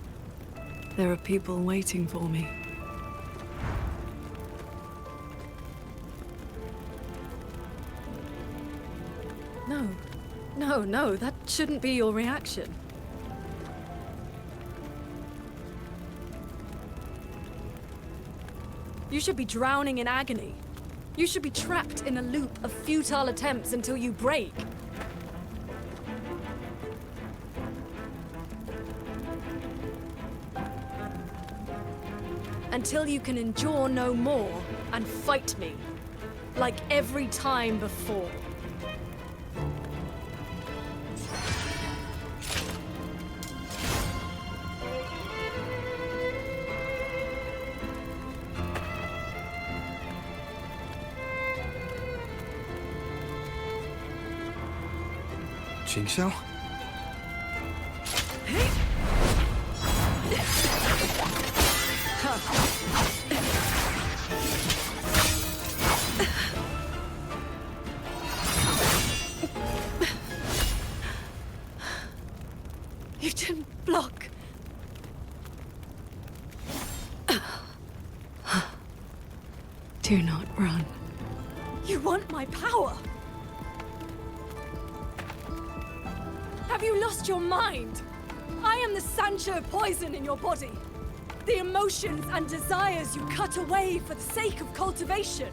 There are people waiting for me. No, that shouldn't be your reaction. You should be drowning in agony. You should be trapped in a loop of futile attempts until you break. Until you can endure no more and fight me, like every time before.
Qingxiao?
You didn't block. Do not run. You want my power? Have you lost your mind? I am the Sancho poison in your body. The emotions and desires you cut away for the sake of cultivation.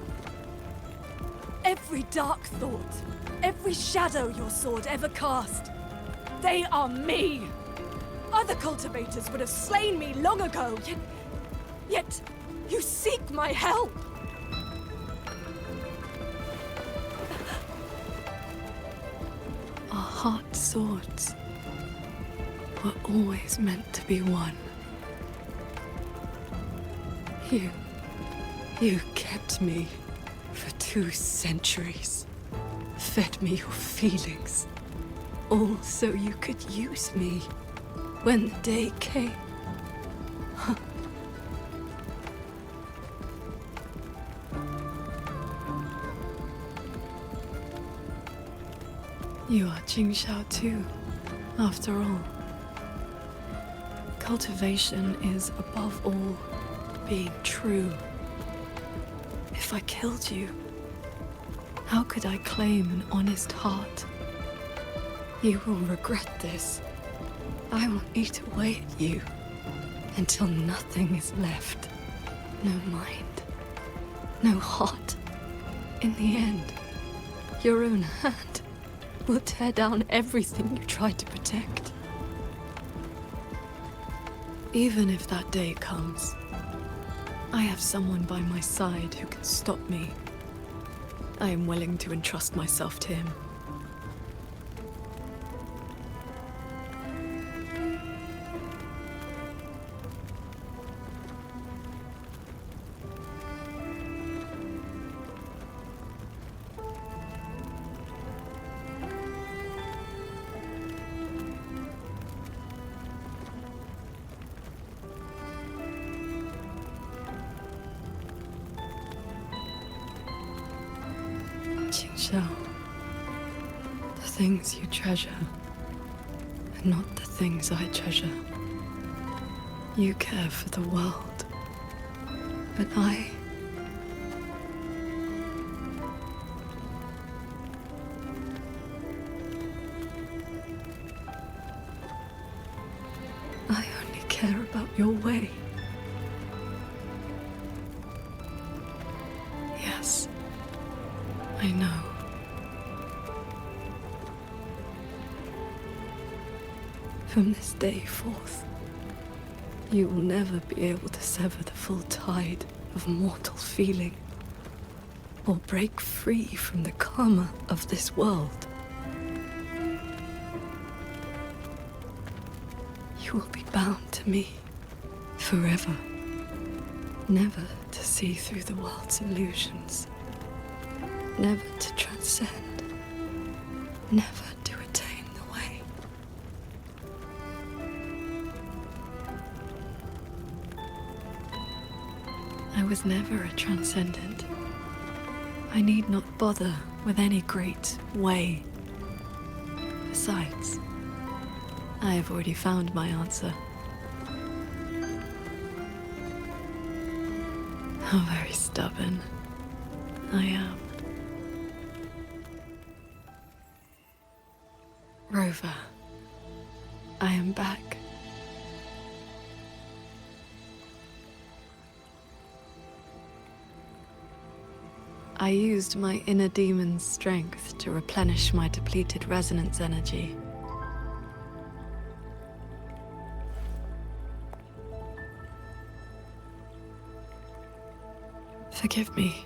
Every dark thought, every shadow your sword ever cast, they are me. Other cultivators would have slain me long ago, yet you seek my help. Our heart swords were always meant to be one. You kept me for 2 centuries. Fed me your feelings. All so you could use me when the day came. You are Qingxiao too, after all. Cultivation is, above all, being true. If I killed you, how could I claim an honest heart? You will regret this. I will eat away at you until nothing is left. No mind, no heart. In the end, your own hand will tear down everything you tried to protect. Even if that day comes, I have someone by my side who can stop me. I am willing to entrust myself to him. Qingxiao, the things you treasure are not the things I treasure. You care for the world, but I only care about your way. Yes, I know. From this day forth, You will never be able to sever the full tide of mortal feeling, or break free from the karma of this world. You will be bound to me forever, never to see through the world's illusions, never to transcend, never to attain the way. I was never a transcendent. I need not bother with any great way. Besides, I have already found my answer. How very stubborn I am. Rover, I am back. I used my inner demon's strength to replenish my depleted resonance energy. Forgive me.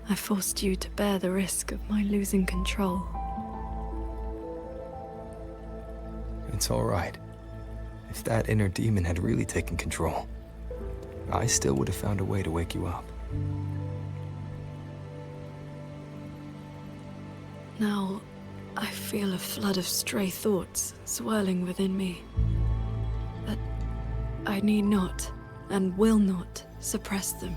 I forced you to bear the risk of my losing control.
It's all right. If that inner demon had really taken control, I still would have found a way to wake you up.
Now, I feel a flood of stray thoughts swirling within me. But I need not, and will not, suppress them.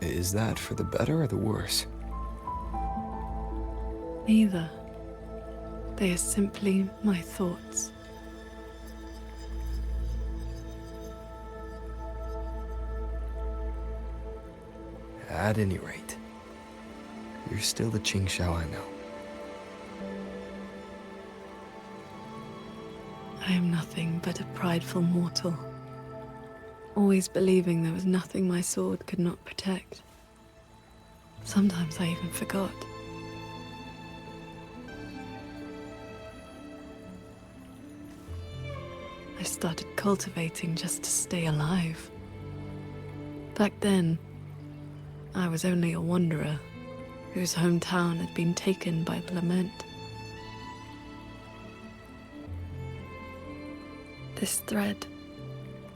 Is that for the better or the worse?
Neither. They are simply my thoughts.
At any rate, you're still the Qingxiao I know.
I am nothing but a prideful mortal, always believing there was nothing my sword could not protect. Sometimes I even forgot. I started cultivating just to stay alive. Back then, I was only a wanderer whose hometown had been taken by the lament. This thread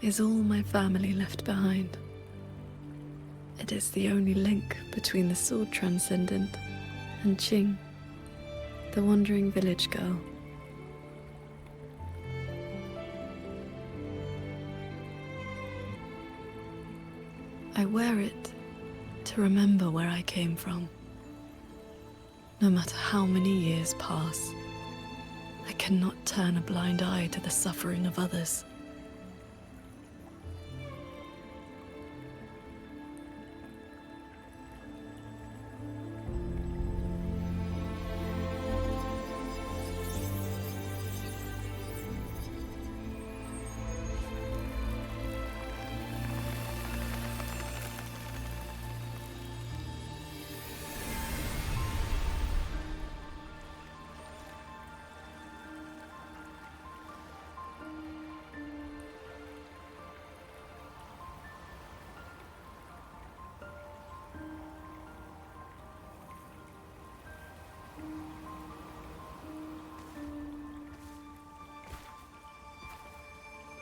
is all my family left behind. It is the only link between the sword transcendent and Qing, the wandering village girl. I wear it to remember where I came from. No matter how many years pass, I cannot turn a blind eye to the suffering of others.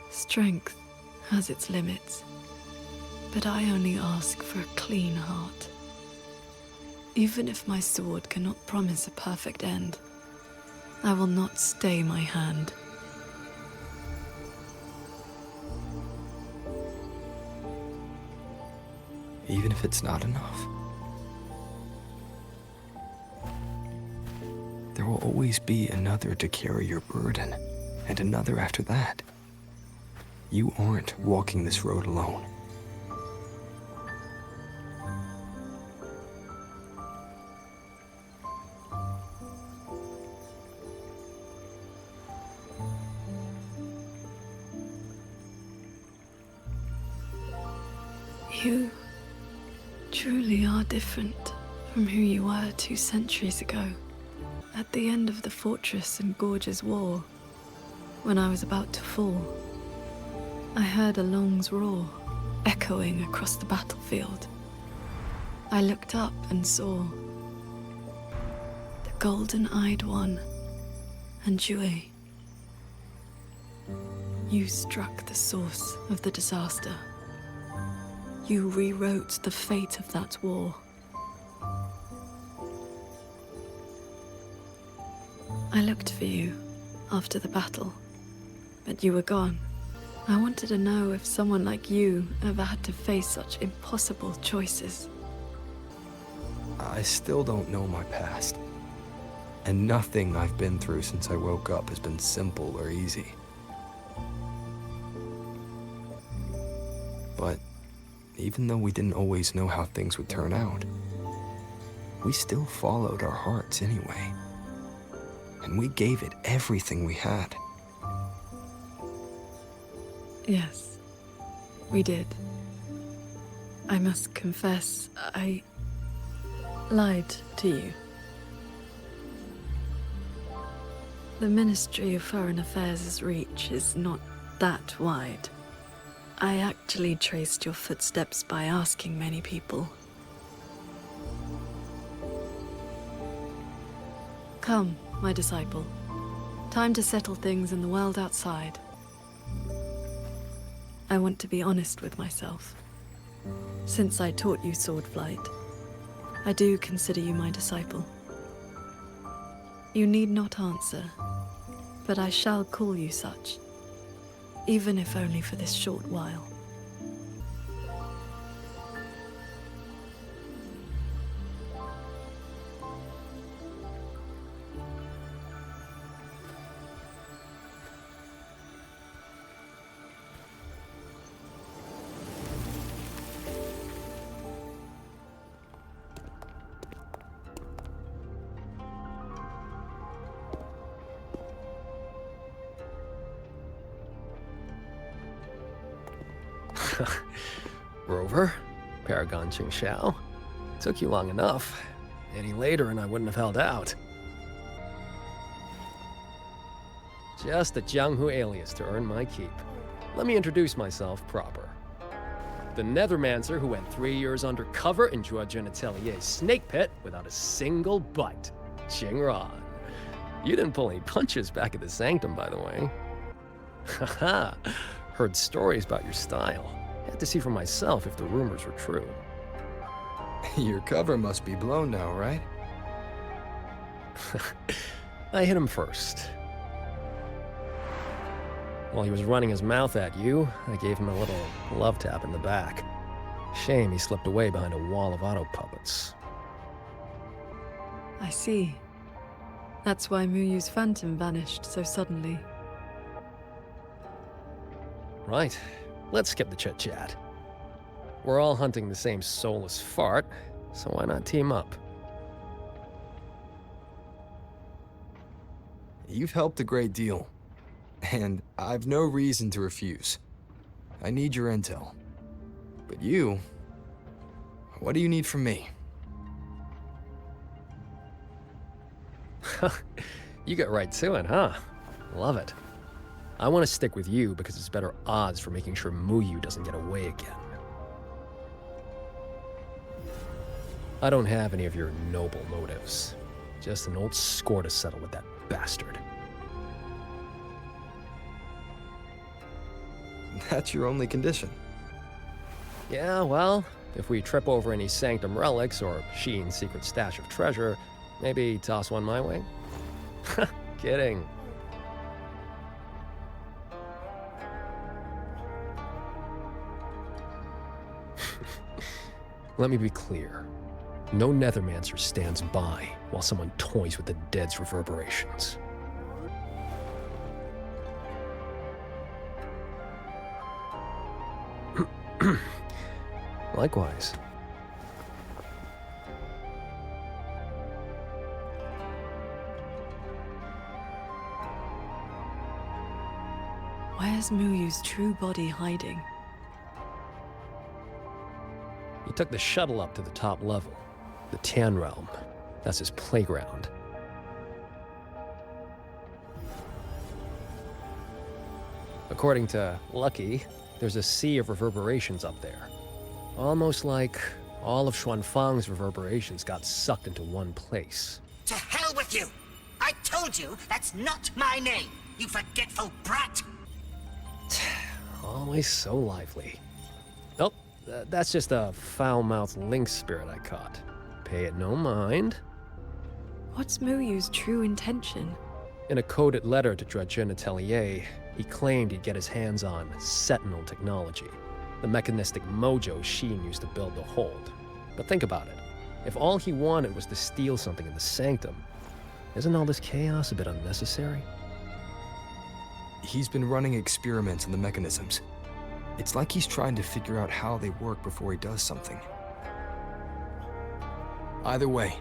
Strength has its limits, but I only ask for a clean heart. Even if my sword cannot promise a perfect end, I will not stay my hand.
Even if it's not enough? There will always be another to carry your burden, and another after that. You aren't walking this road alone.
You truly are different from who you were 2 centuries ago. At the end of the Fortress and Gorge's war, when I was about to fall, I heard Along's roar echoing across the battlefield. I looked up and saw the golden-eyed one and Jue. You struck the source of the disaster. You rewrote the fate of that war. I looked for you after the battle, but you were gone. I wanted to know if someone like you ever had to face such impossible choices.
I still don't know my past. And nothing I've been through since I woke up has been simple or easy. But even though we didn't always know how things would turn out, we still followed our hearts anyway. And we gave it everything we had.
Yes, we did. I must confess, I lied to you. The Ministry of Foreign Affairs' reach is not that wide. I actually traced your footsteps by asking many people. Come, my disciple. Time to settle things in the world outside. I want to be honest with myself. Since I taught you sword flight, I do consider you my disciple. You need not answer, but I shall call you such, even if only for this short while.
Rover, Paragon Qingxiao. Took you long enough. Any later and I wouldn't have held out. Just a Jianghu alias to earn my keep. Let me introduce myself proper. The Nethermancer who went 3 years undercover in Zhuojun Atelier's snake pit without a single bite. Qingran. You didn't pull any punches back at the Sanctum, by the way. Haha. Heard stories about your style. Had to see for myself if the rumors were true.
Your cover must be blown now, right?
I hit him first. While he was running his mouth at you, I gave him a little love tap in the back. Shame he slipped away behind a wall of auto puppets.
I see. That's why Muyu's phantom vanished so suddenly.
Right. Let's skip the chit-chat. We're all hunting the same soulless fart, so why not team up?
You've helped a great deal, and I've no reason to refuse. I need your intel. But you, what do you need from me?
You get right to it, huh? Love it. I want to stick with you because it's better odds for making sure Muyu doesn't get away again. I don't have any of your noble motives. Just an old score to settle with that bastard.
That's your only condition?
Yeah, well, if we trip over any Sanctum relics or Sheen's secret stash of treasure, maybe toss one my way? Kidding. Let me be clear. No Nethermancer stands by while someone toys with the dead's reverberations. Likewise.
Where's Muyu's true body hiding?
He took the shuttle up to the top level, the Tian Realm. That's his playground. According to Lucky, there's a sea of reverberations up there. Almost like all of Xuanfang's reverberations got sucked into one place.
To hell with you! I told you that's not my name, you forgetful brat!
Always so lively. Oh, that's just a foul-mouthed lynx spirit I caught. Pay it no mind.
What's Muyu's true intention?
In a coded letter to Dredgen Atelier, he claimed he'd get his hands on Sentinel technology, the mechanistic mojo Sheen used to build the hold. But think about it. If all he wanted was to steal something in the Sanctum, isn't all this chaos a bit unnecessary?
He's been running experiments on the mechanisms. It's like he's trying to figure out how they work before he does something. Either way,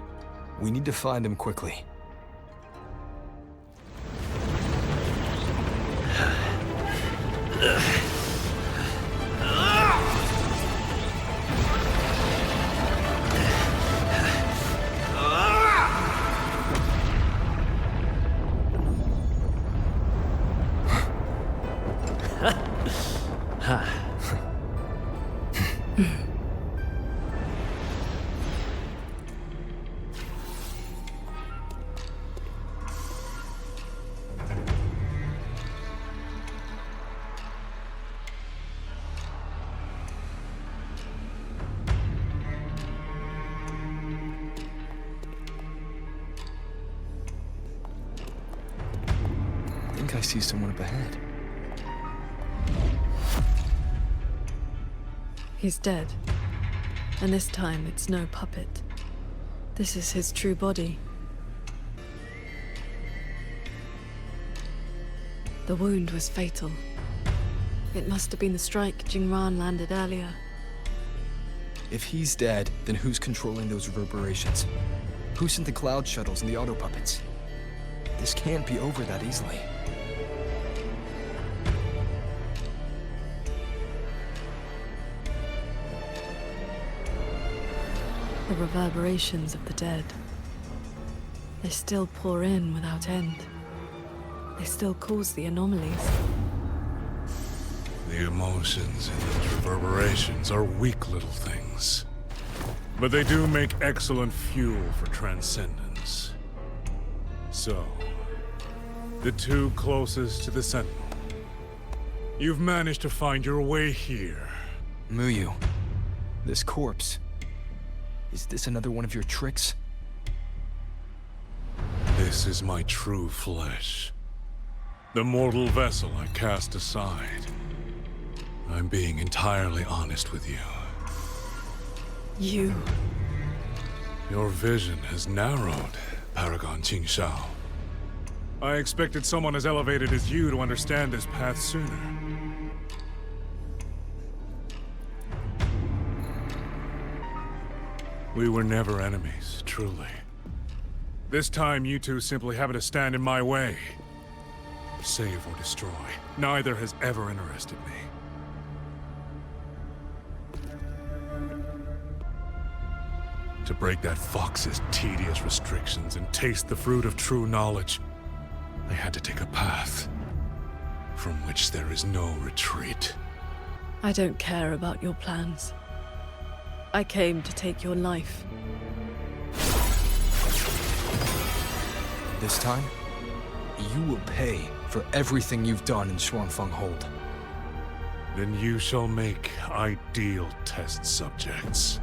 we need to find him quickly. I see someone up ahead.
He's dead. And this time it's no puppet. This is his true body. The wound was fatal. It must have been the strike Jingran landed earlier.
If he's dead, then who's controlling those reverberations? Who sent the cloud shuttles and the auto puppets? This can't be over that easily.
The reverberations of the dead. They still pour in without end. They still cause the anomalies.
The emotions in those reverberations are weak little things. But they do make excellent fuel for transcendence. So, the two closest to the Sentinel. You've managed to find your way here.
Muyu, this corpse. Is this another one of your tricks?
This is my true flesh. The mortal vessel I cast aside. I'm being entirely honest with you.
You...
Your vision has narrowed, Paragon Qingxiao. I expected someone as elevated as you to understand this path sooner. We were never enemies, truly. This time, you two simply happen to stand in my way. Save or destroy, neither has ever interested me. To break that fox's tedious restrictions and taste the fruit of true knowledge, I had to take a path from which there is no retreat.
I don't care about your plans. I came to take your life.
This time, you will pay for everything you've done in Xuanfang Hold.
Then you shall make ideal test subjects.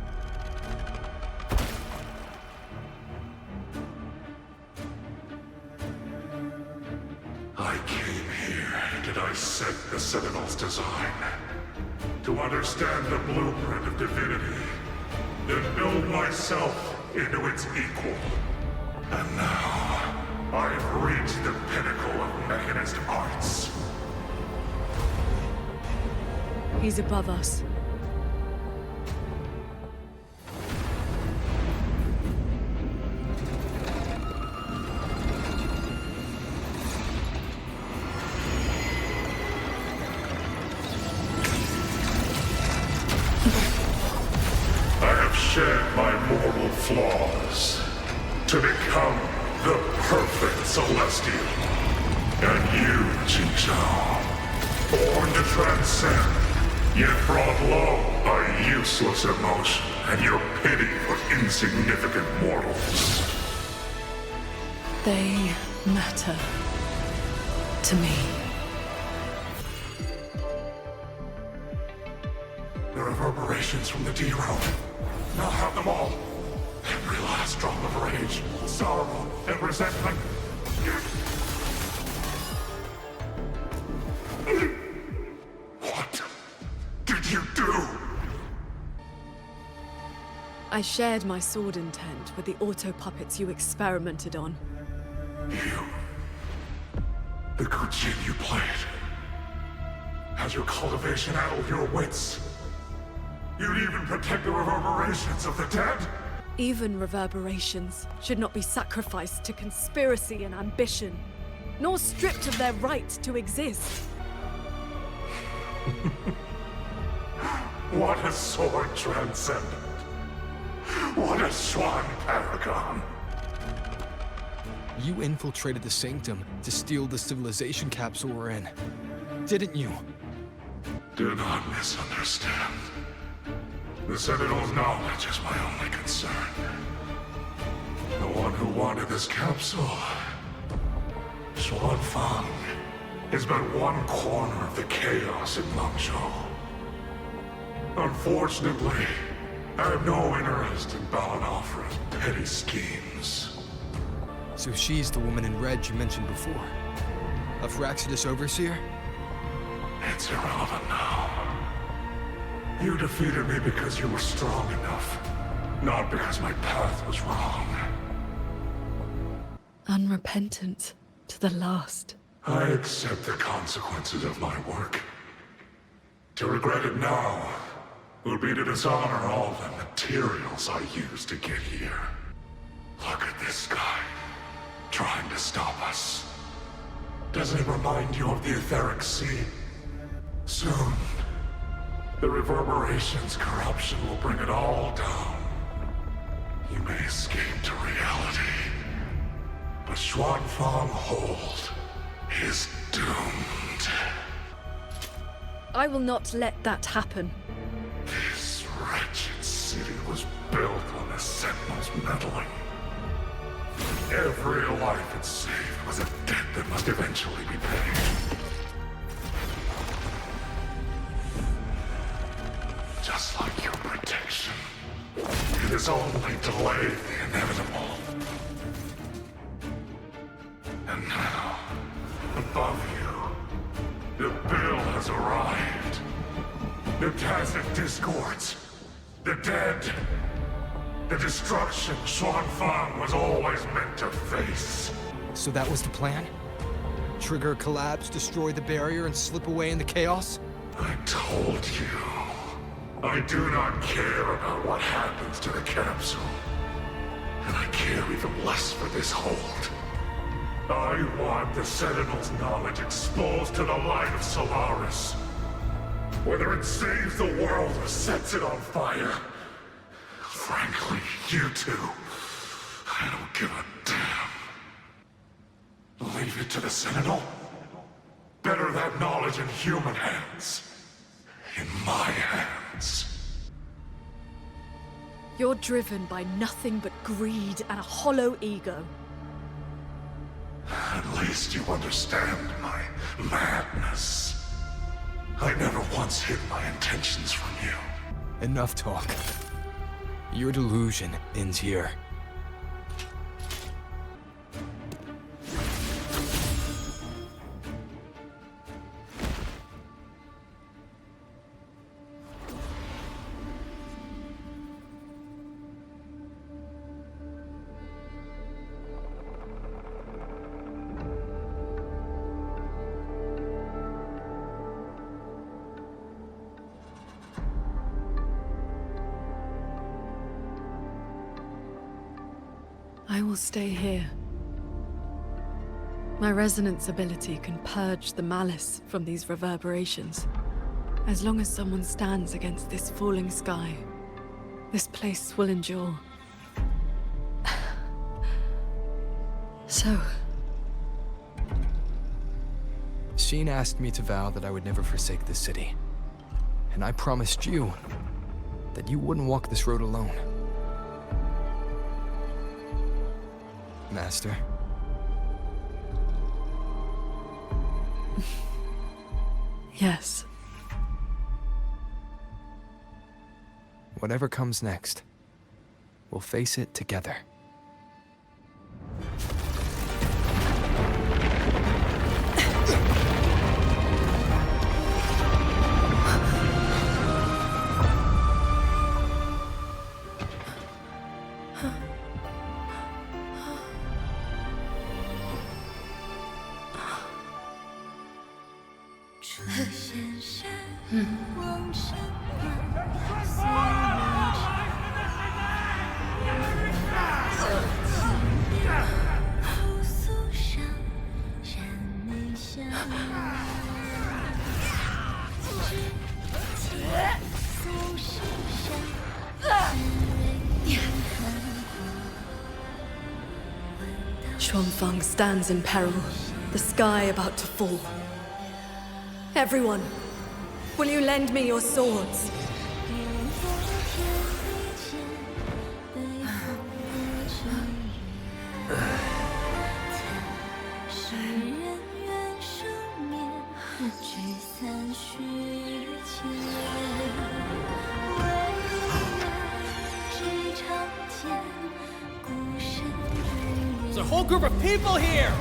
I came here to dissect the Sentinel's design. To understand the blueprint of divinity. Then build myself into its equal. And now, I've reached the pinnacle of mechanist arts.
He's above us.
Shed my mortal flaws to become the perfect Celestial. And you, Qingxiao, Born to transcend, yet brought low by useless emotion and your pity for insignificant mortals.
They matter to me.
The reverberations from the D-Realm. Now have them all. Every last drop of rage, sorrow, and resentment. What did you do?
I shared my sword intent with the auto-puppets you experimented on.
The good jin you played. Has your cultivation addled your wits? You'd even protect the reverberations of the dead?
Even reverberations should not be sacrificed to conspiracy and ambition, nor stripped of their right to exist.
What a sword transcendent. What a Swan paragon.
You infiltrated the Sanctum to steal the civilization capsule we're in, didn't you?
Do not misunderstand. The Sentinel's knowledge is my only concern. The one who wanted this capsule, Xuan Fang, is but one corner of the chaos in Langzhou. Unfortunately, I have no interest in Balanofra's petty schemes.
So she's the woman in red you mentioned before. A Fraxidus overseer?
It's irrelevant now. You defeated me because you were strong enough, not because my path was wrong.
Unrepentant to the last.
I accept the consequences of my work. To regret it now will be to dishonor all the materials I used to get here. Look at this guy, trying to stop us. Doesn't it remind you of the etheric sea? Soon, the reverberation's corruption will bring it all down. You may escape to reality, but Xuanfang Hold is doomed.
I will not let that happen.
This wretched city was built on the Sentinel's meddling. Every life it saved was a debt that must eventually be paid. Just like your protection, it has only delayed the inevitable. And now, above you, the bill has arrived. The Tacit discords, the dead, the destruction Xuanfang was always meant to face.
So that was the plan? Trigger a collapse, destroy the barrier, and slip away in the chaos?
I told you. I do not care about what happens to the capsule. And I care even less for this hold. I want the Sentinel's knowledge exposed to the light of Solaris. Whether it saves the world or sets it on fire. Frankly, you two, I don't give a damn. Leave it to the Sentinel? Better that knowledge in human hands. In my hands.
You're driven by nothing but greed and a hollow ego.
At least you understand my madness. I never once hid my intentions from you.
Enough talk. Your delusion ends here.
I will stay here. My resonance ability can purge the malice from these reverberations. As long as someone stands against this falling sky, this place will endure. So,
Sheen asked me to vow that I would never forsake this city. And I promised you that you wouldn't walk this road alone. Master.
Yes.
Whatever comes next, we'll face it together.
Xuanfang stands in peril, the sky about to fall. Everyone, will you lend me your swords?
There's a whole group of people here!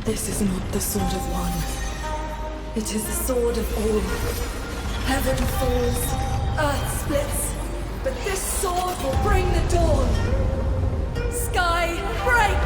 This is not the sword of one. It is the sword of all. Heaven falls, earth splits, but this sword will bring the dawn. Sky, break!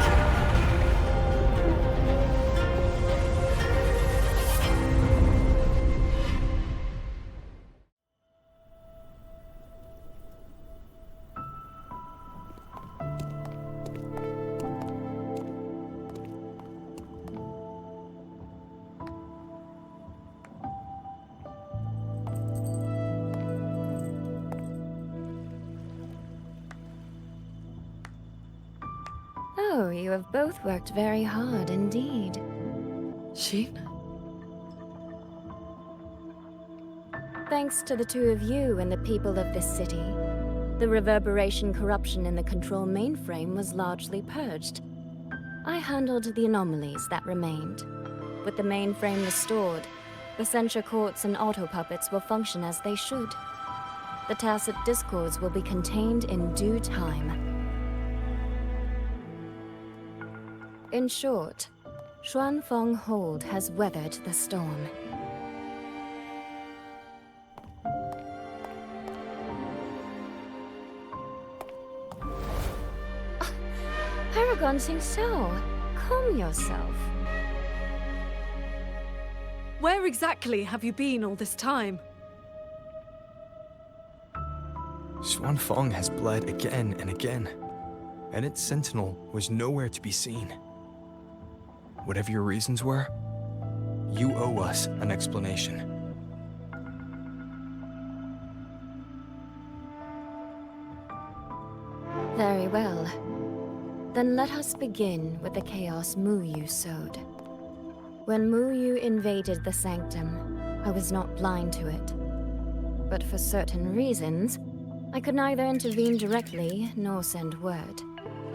Oh, you have both worked very hard indeed.
Sheen?
Thanks to the two of you and the people of this city, the reverberation corruption in the control mainframe was largely purged. I handled the anomalies that remained. With the mainframe restored, the censure courts and auto-puppets will function as they should. The tacit discords will be contained in due time. In short, Xuanfeng Hold has weathered the storm. Paragon Qingxiao, calm yourself.
Where exactly have you been all this time?
Xuanfeng has bled again and again, and its sentinel was nowhere to be seen. Whatever your reasons were, you owe us an explanation.
Very well. Then let us begin with the chaos Mu Yu sowed. When Mu Yu invaded the sanctum, I was not blind to it. But for certain reasons, I could neither intervene directly nor send word.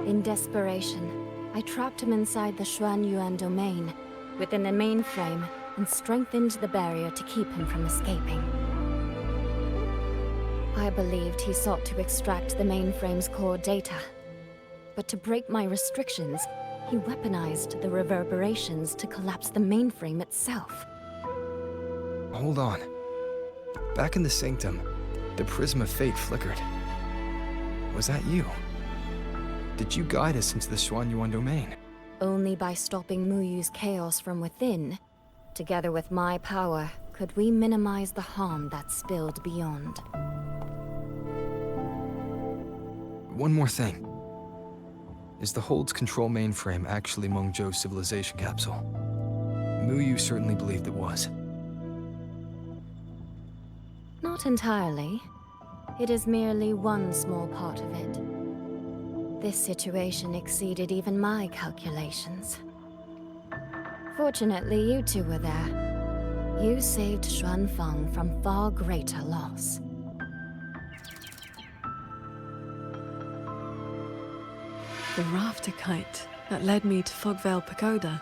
In desperation, I trapped him inside the Xuan Yuan domain, within the mainframe, and strengthened the barrier to keep him from escaping. I believed he sought to extract the mainframe's core data. But to break my restrictions, he weaponized the reverberations to collapse the mainframe itself.
Hold on. Back in the sanctum, the prism of fate flickered. Was that you? Did you guide us into the Xuanyuan domain?
Only by stopping Muyu's chaos from within, together with my power, could we minimize the harm that spilled beyond.
One more thing. Is the Hold's control mainframe actually Mengzhou's civilization capsule? Muyu certainly believed it was.
Not entirely. It is merely one small part of it. This situation exceeded even my calculations. Fortunately, you two were there. You saved Xuanfeng from far greater loss.
The rafter kite that led me to Fogvale Pagoda.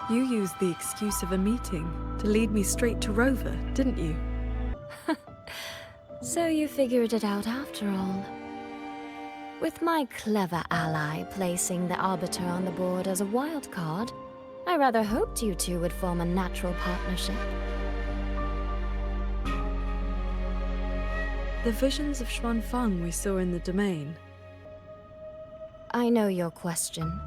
You used the excuse of a meeting to lead me straight to Rover, didn't you?
So you figured it out after all. With my clever ally placing the Arbiter on the board as a wild card, I rather hoped you two would form a natural partnership.
The visions of Xuanfeng we saw in the domain.
I know your question.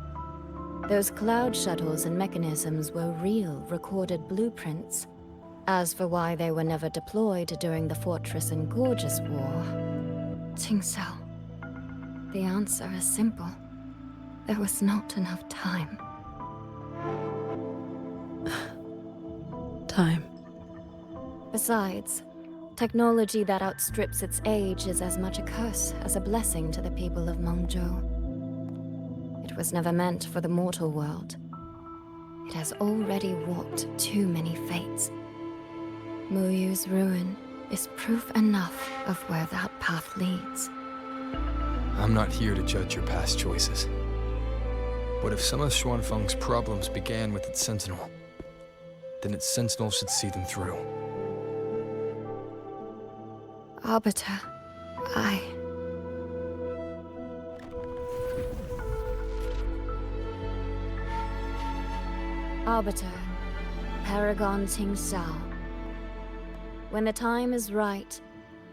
Those cloud shuttles and mechanisms were real, recorded blueprints. As for why they were never deployed during the Fortress and Gorgeous War, Qingxiao, the answer is simple. There was not enough time.
Time.
Besides, technology that outstrips its age is as much a curse as a blessing to the people of Mengzhou. It was never meant for the mortal world. It has already walked too many fates. Muyu's ruin is proof enough of where that path leads.
I'm not here to judge your past choices. But if some of Xuanfeng's problems began with its sentinel, then its sentinel should see them through.
Arbiter, Arbiter, Paragon Qingxiao. When the time is right,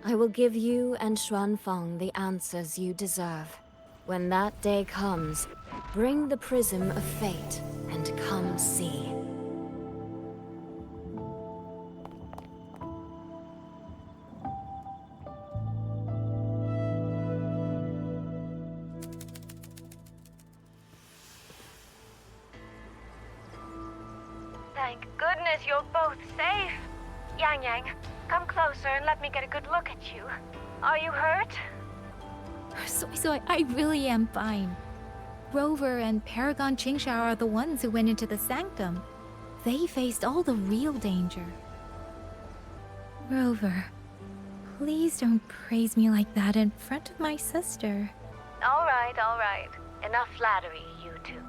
I will give you and Xuanfeng the answers you deserve. When that day comes, bring the prism of fate and come see.
Thank goodness you're both safe. Yang Yang, come closer and let me get a good look at you. Are you hurt?
Soy, I really am fine. Rover and Paragon Qingxiao are the ones who went into the sanctum. They faced all the real danger. Rover, please don't praise me like that in front of my sister.
All right, all right. Enough flattery, you two.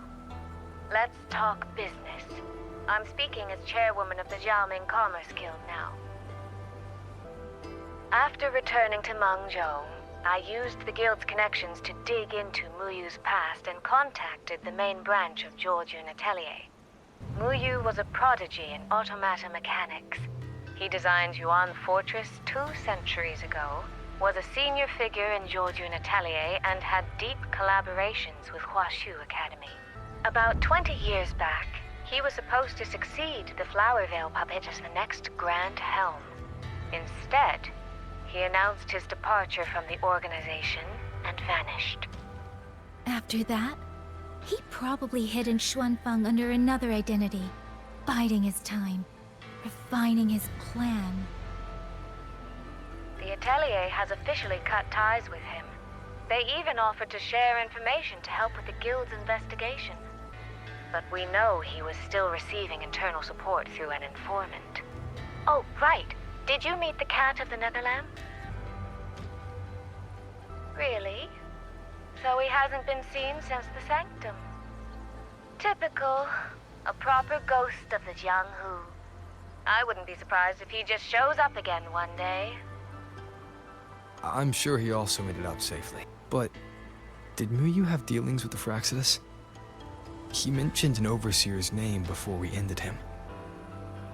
Let's talk business. I'm speaking as chairwoman of the Jiaoming Commerce Guild now. After returning to Mengzhou, I used the guild's connections to dig into Muyu's past and contacted the main branch of Georgian Atelier. Muyu was a prodigy in automata mechanics. He designed Yuan Fortress 2 centuries ago, was a senior figure in Georgian Atelier, and had deep collaborations with Huashu Academy. About 20 years back, he was supposed to succeed the Flower Veil puppet as the next Grand Helm. Instead, he announced his departure from the organization and vanished.
After that, he probably hid in Xuanfeng under another identity, biding his time, refining his plan.
The Atelier has officially cut ties with him. They even offered to share information to help with the guild's investigation. But we know he was still receiving internal support through an informant. Oh, right. Did you meet the cat of the Netherland? Really? So he hasn't been seen since the Sanctum. Typical. A proper ghost of the Jianghu. I wouldn't be surprised if he just shows up again one day.
I'm sure he also made it out safely. But did Muyu have dealings with the Fraxidus? He mentioned an overseer's name before we ended him.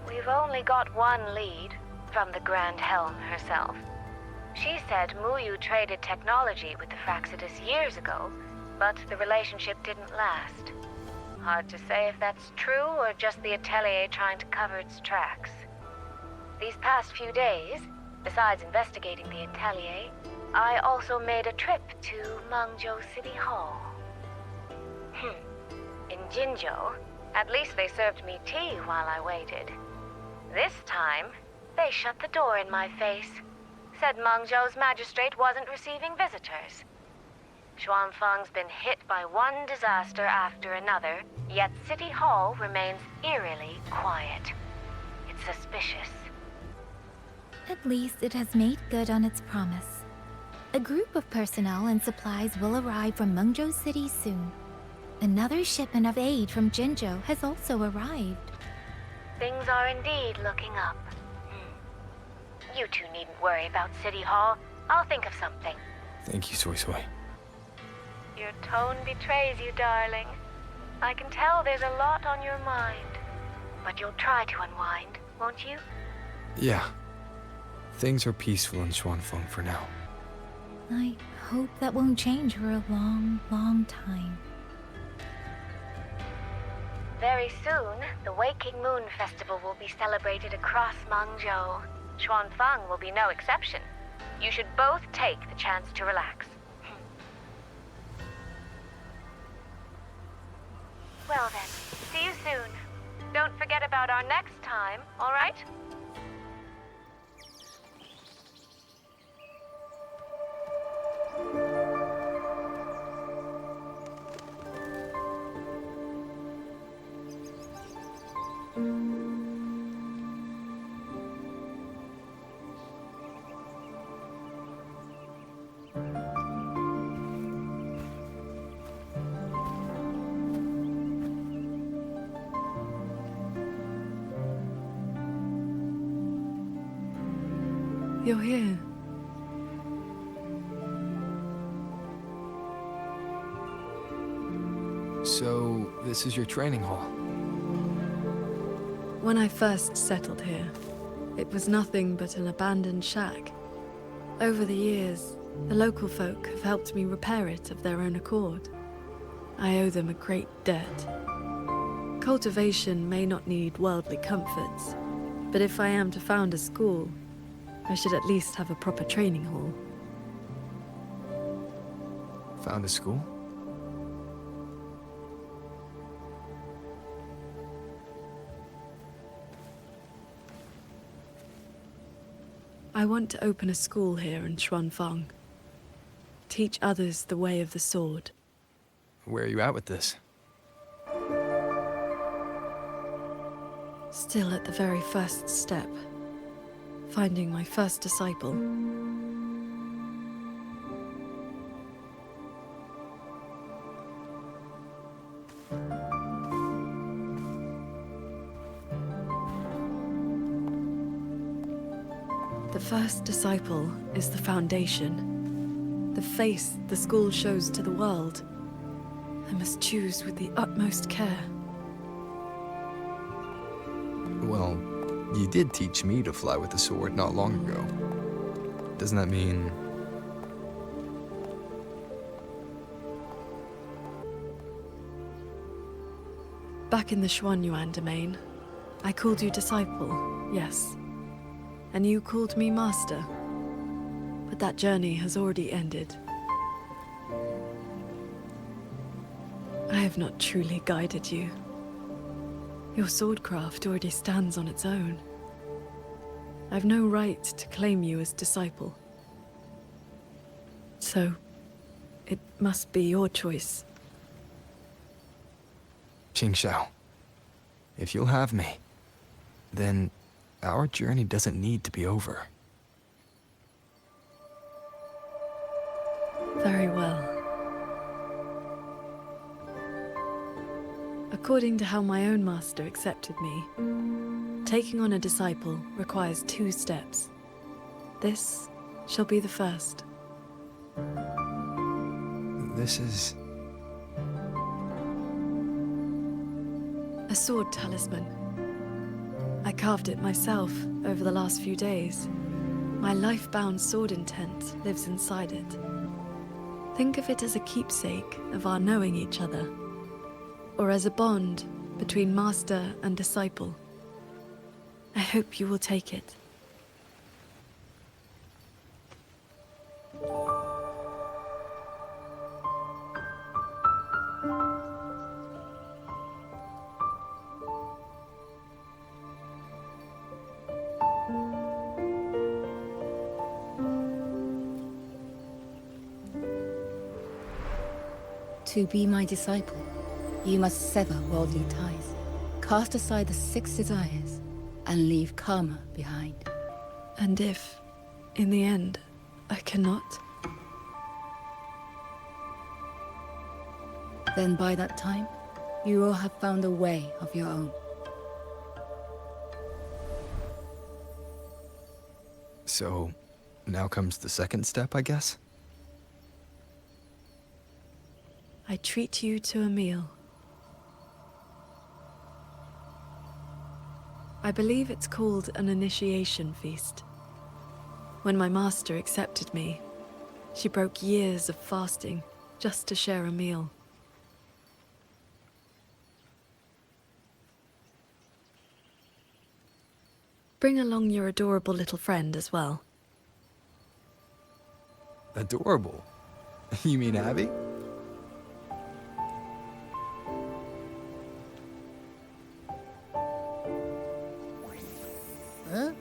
We've We've only got one lead, from the Grand Helm herself. She said Muyu traded technology with the Fraxidus years ago, but the relationship didn't last. Hard to say if that's true or just the Atelier trying to cover its tracks. These past few days, besides investigating the Atelier, I also made a trip to Mangzhou City Hall. In Jinzhou, at least they served me tea while I waited. This time, they shut the door in my face. Said Mangzhou's magistrate wasn't receiving visitors. Xuanfang's been hit by one disaster after another, yet City Hall remains eerily quiet. It's suspicious.
At least it has made good on its promise. A group of personnel and supplies will arrive from Mengzhou City soon. Another shipment of aid from Jinzhou has also arrived.
Things are indeed looking up. You two needn't worry about City Hall. I'll think of something.
Thank you, Soy Soy.
Your tone betrays you, darling. I can tell there's a lot on your mind. But you'll try to unwind, won't you?
Yeah. Things are peaceful in Xuanfeng for now.
I hope that won't change for a long, long time.
Very soon, the Waking Moon Festival will be celebrated across Mangzhou. Xuanfang will be no exception. You should both take the chance to relax. Well then, see you soon. Don't forget about our next time, all right?
You're here.
So, this is your training hall?
When I first settled here, it was nothing but an abandoned shack. Over the years, the local folk have helped me repair it of their own accord. I owe them a great debt. Cultivation may not need worldly comforts, but if I am to found a school, I should at least have a proper training hall.
Found a school?
I want to open a school here in Xuanfang. Teach others the way of the sword.
Where are you at with this?
Still at the very first step. Finding my first disciple. The first disciple is the foundation. The face the school shows to the world. I must choose with the utmost care.
Well, you did teach me to fly with the sword not long ago. Doesn't that mean...
Back in the Xuanyuan domain, I called you disciple, yes. And you called me master. But that journey has already ended. I have not truly guided you. Your swordcraft already stands on its own. I've no right to claim you as disciple. So, it must be your choice.
Qingxiao, if you'll have me, then our journey doesn't need to be over.
Very well. According to how my own master accepted me, taking on a disciple requires 2 steps. This shall be the first.
This is...
a sword talisman. I carved it myself over the last few days. My life-bound sword intent lives inside it. Think of it as a keepsake of our knowing each other, or as a bond between master and disciple. I hope you will take it.
To be my disciple, you must sever worldly ties, cast aside the 6 desires, and leave karma behind.
And if, in the end, I cannot?
Then by that time, you will have found a way of your own.
So, now comes the second step, I guess?
I treat you to a meal. I believe it's called an initiation feast. When my master accepted me, she broke years of fasting just to share a meal. Bring along your adorable little friend as well.
Adorable? You mean Abby?
Huh?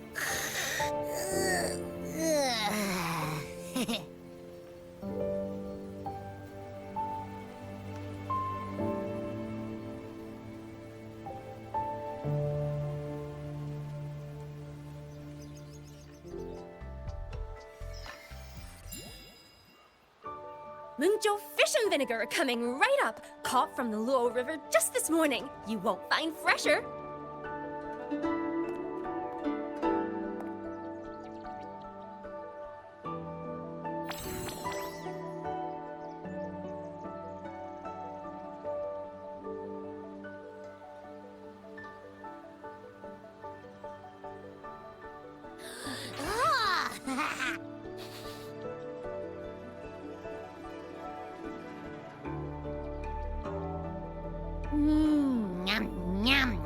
Mungzhou fish and vinegar are coming right up, caught from the Luo River just this morning. You won't find fresher.
Yum, yum.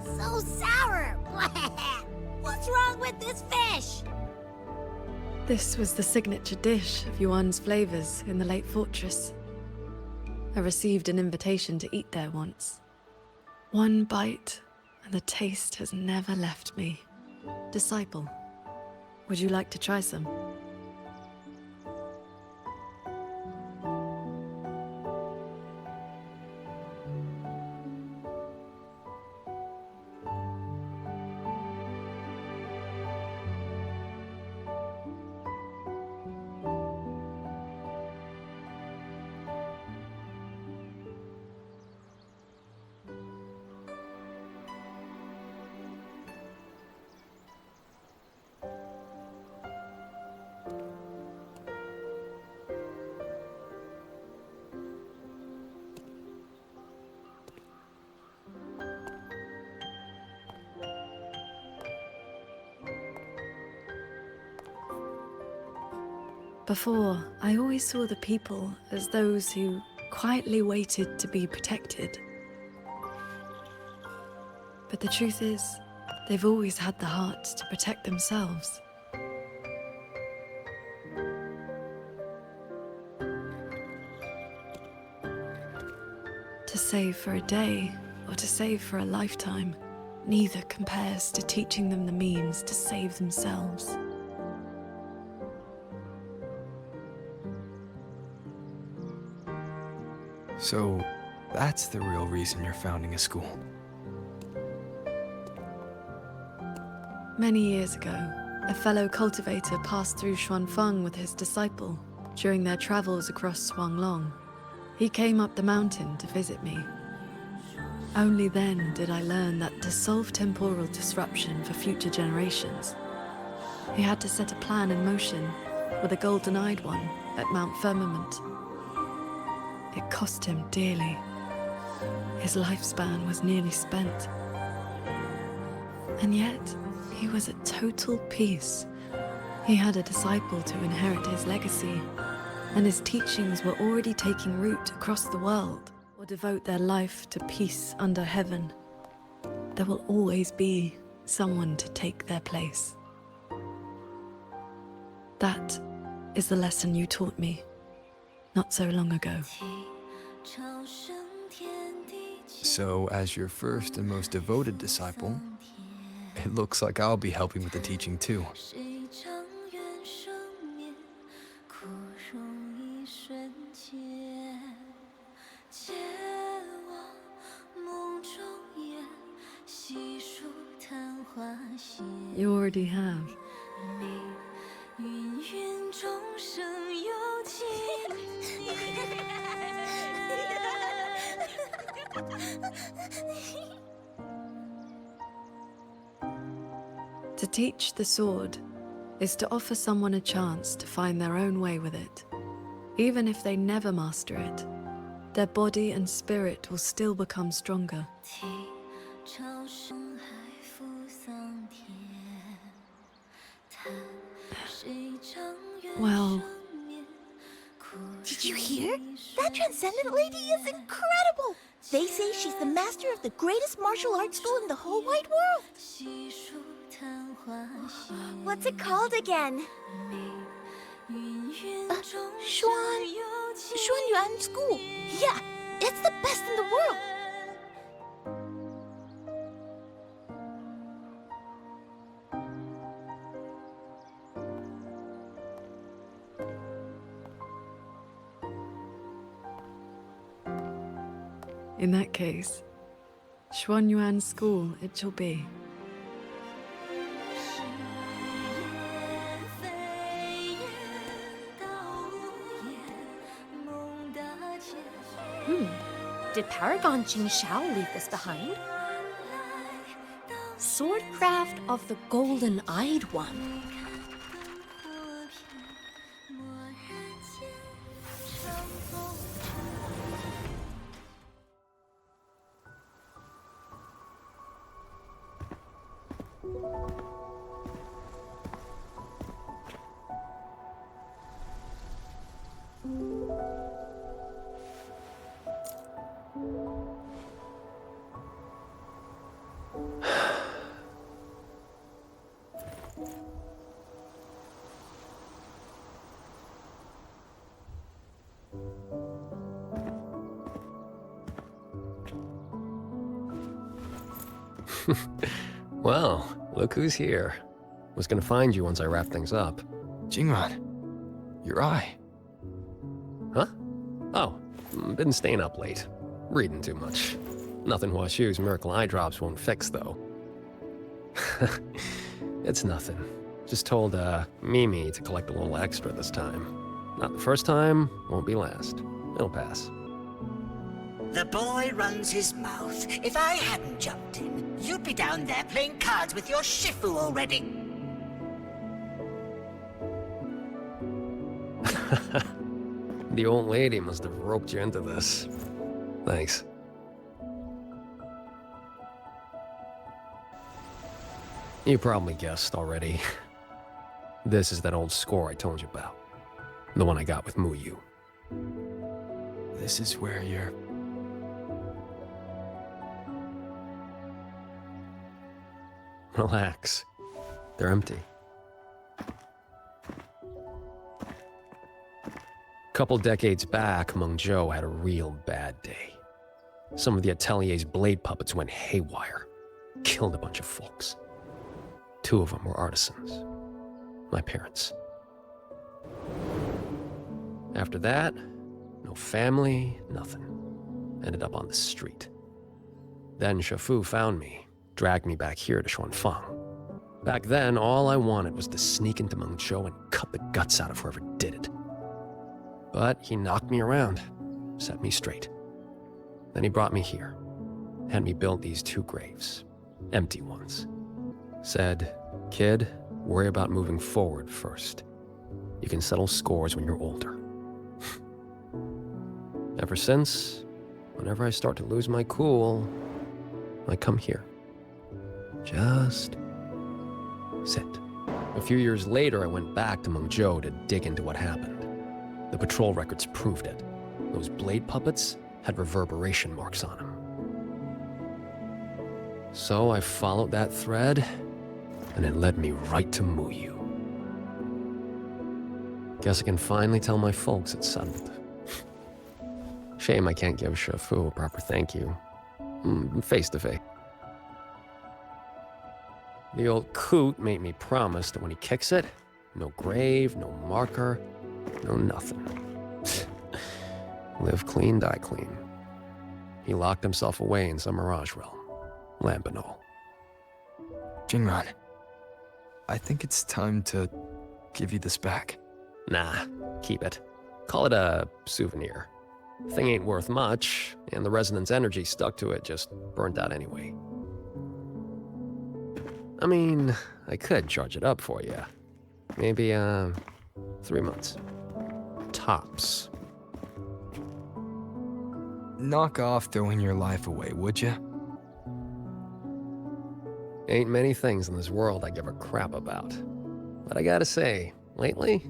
So sour. What's wrong with this fish?
This was the signature dish of Yuan's flavors in the Lake Fortress. I received an invitation to eat there once. One bite, and the taste has never left me. Disciple, would you like to try some? Before, I always saw the people as those who quietly waited to be protected. But the truth is, they've always had the heart to protect themselves. To save for a day, or to save for a lifetime, neither compares to teaching them the means to save themselves.
So, that's the real reason you're founding a school.
Many years ago, a fellow cultivator passed through Xuanfeng with his disciple during their travels across Shuanglong. He came up the mountain to visit me. Only then did I learn that to solve temporal disruption for future generations, he had to set a plan in motion with a golden-eyed one at Mount Firmament. It cost him dearly. His lifespan was nearly spent. And yet, he was at total peace. He had a disciple to inherit his legacy, and his teachings were already taking root across the world. Or devote their life to peace under heaven. There will always be someone to take their place. That is the lesson you taught me not so long ago.
So, as your first and most devoted disciple, it looks like I'll be helping with the teaching too.
You already have. To teach the sword is to offer someone a chance to find their own way with it. Even if they never master it, their body and spirit will still become stronger. Well...
Did you hear? That Transcendent lady is incredible! They say she's the master of the greatest martial arts school in the whole wide world! What's it called again? Xuanyuan School. Yeah, it's the best in the world!
In that case, Xuanyuan School it shall be.
Did Paragon Qingxiao leave this behind? Swordcraft of the Golden-Eyed One.
Well, look who's here. Was gonna find you once I wrap things up.
Jingran, your eye.
Huh? Oh, been staying up late. Reading too much. Nothing Hua Xu's miracle eye drops won't fix, though. It's nothing. Just told, Mimi to collect a little extra this time. Not the first time, won't be last. It'll pass.
The boy runs his mouth. If I hadn't jumped in, you'd be down there playing cards with your Shifu already.
The old lady must have roped you into this. Thanks. You probably guessed already. This is that old score I told you about. The one I got with Muyu.
This is where you're...
Relax. They're empty. Couple decades back, Mengzhou had a real bad day. Some of the Atelier's blade puppets went haywire. Killed a bunch of folks. 2 of them were artisans. My parents. After that, no family, nothing. Ended up on the street. Then Shifu found me, dragged me back here to Xuanfang. Back then, all I wanted was to sneak into Mengzhou and cut the guts out of whoever did it. But he knocked me around, set me straight. Then he brought me here, had me build these 2 graves, empty ones. Said, "Kid, worry about moving forward first. You can settle scores when you're older." Ever since, whenever I start to lose my cool, I come here. Just sit. A few years later, I went back to Mengzhou to dig into what happened. The patrol records proved it. Those blade puppets had reverberation marks on them. So I followed that thread, and it led me right to Muyu. Guess I can finally tell my folks it's settled. Shame I can't give Shifu a proper thank you. Face to face. The old coot made me promise that when he kicks it, no grave, no marker, no nothing. Live clean, die clean. He locked himself away in some mirage realm. Lambanol.
Jinran, I think it's time to give you this back.
Nah, keep it. Call it a souvenir. Thing ain't worth much, and the resonance energy stuck to it just burnt out anyway. I mean, I could charge it up for you. Maybe, 3 months. Tops.
Knock off throwing your life away, would you?
Ain't many things in this world I give a crap about. But I gotta say, lately,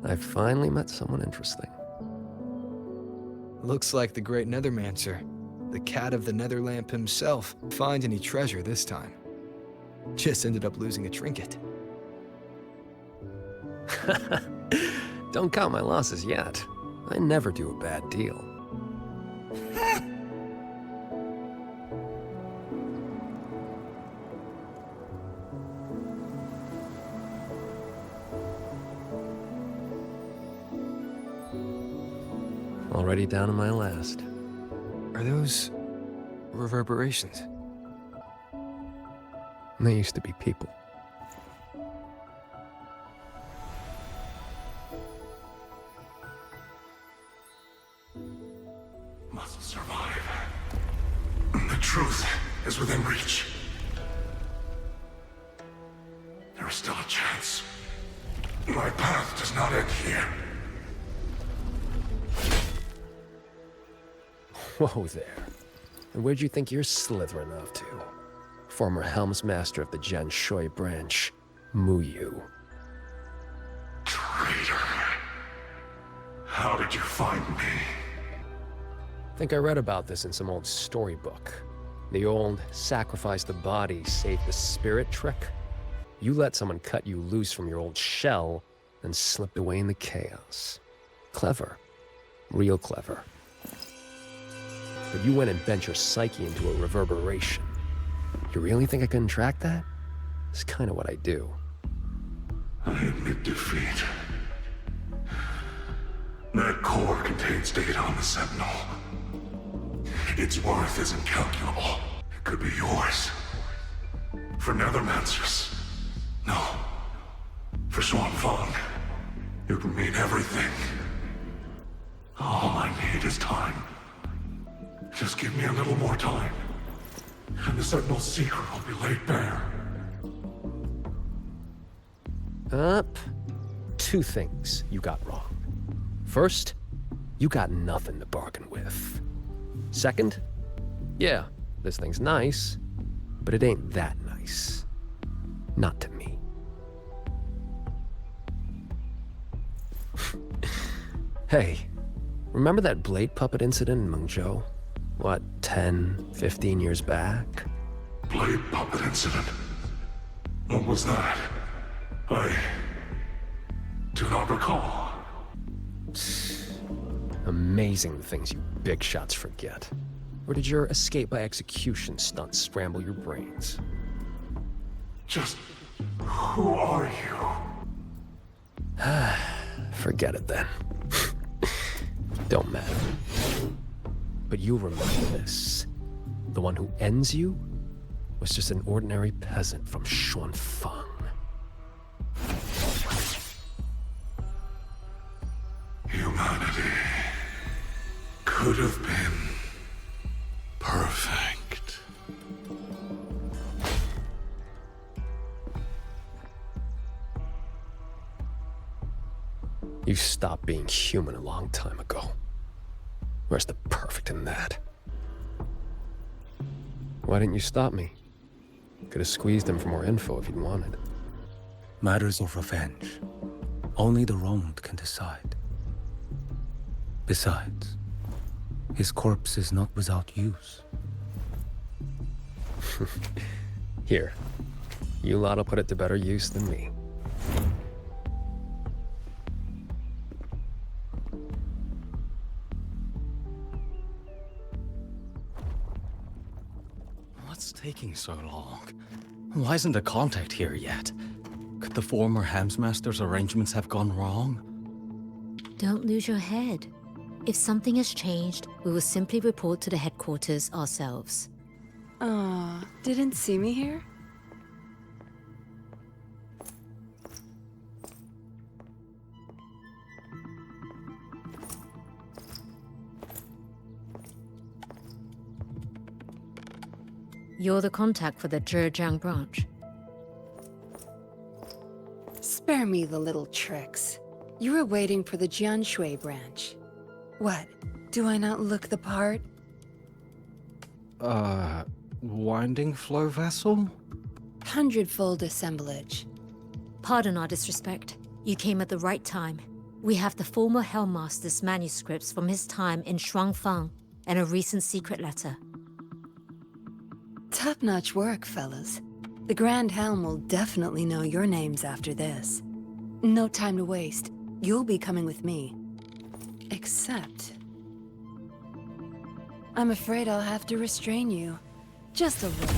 I've finally met someone interesting.
Looks like the great Nethermancer, the cat of the Netherlamp himself, find any treasure this time. Just ended up losing a trinket.
Don't count my losses yet. I never do a bad deal. Already down to my last.
Are those reverberations?
They used to be people.
Must survive. The truth is within reach. There is still a chance. My path does not end here.
Whoa there. And where'd you think you're slithering off to? Former Helm's Master of the Jian Shui branch, Muyu.
Traitor. How did you find me?
Think I read about this in some old storybook. The old sacrifice the body, save the spirit trick. You let someone cut you loose from your old shell and slipped away in the chaos. Clever. Real clever. But you went and bent your psyche into a reverberation. You really think I couldn't track that? It's kind of what I do.
I admit defeat. That core contains data on the Sentinel. Its worth is incalculable. It could be yours. For Nethermancers. No. For Swan Fang. It would mean everything. All I need is time. Just give me a little more time, and the Sentinel's secret will be laid bare.
Up. 2 things you got wrong. First, you got nothing to bargain with. Second, yeah, this thing's nice, but it ain't that nice. Not to me. Hey, remember that blade puppet incident in Mengzhou? What, 10, 15 years back?
Blade puppet incident? What was that? I do not recall.
Amazing the things you big shots forget. Or did your escape by execution stunt scramble your brains?
Just who are you?
Forget it then. Don't matter. But you'll remember this. The one who ends you was just an ordinary peasant from Xuanfang.
Humanity could have been perfect.
You stopped being human a long time ago. Or Where's the perfect in that? Why didn't you stop me? Could have squeezed him for more info if you'd wanted.
Matters of revenge. Only the wronged can decide. Besides, his corpse is not without use.
Here. You lot'll put it to better use than me.
What's taking so long? Why isn't the contact here yet? Could the former Hamsmaster's arrangements have gone wrong?
Don't lose your head. If something has changed, we will simply report to the headquarters ourselves.
Didn't see me here?
You're the contact for the Zhejiang branch.
Spare me the little tricks. You were waiting for the Jianshui branch. What? Do I not look the part?
Winding flow vessel?
100-fold assemblage.
Pardon our disrespect. You came at the right time. We have the former Hellmaster's manuscripts from his time in Shuangfang and a recent secret letter.
Top-notch work, fellas. The Grand Helm will definitely know your names after this. No time to waste. You'll be coming with me. Except... I'm afraid I'll have to restrain you. Just a little.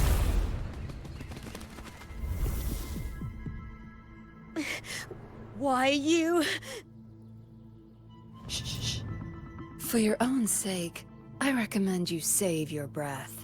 Why you?
Shh. For your own sake, I recommend you save your breath.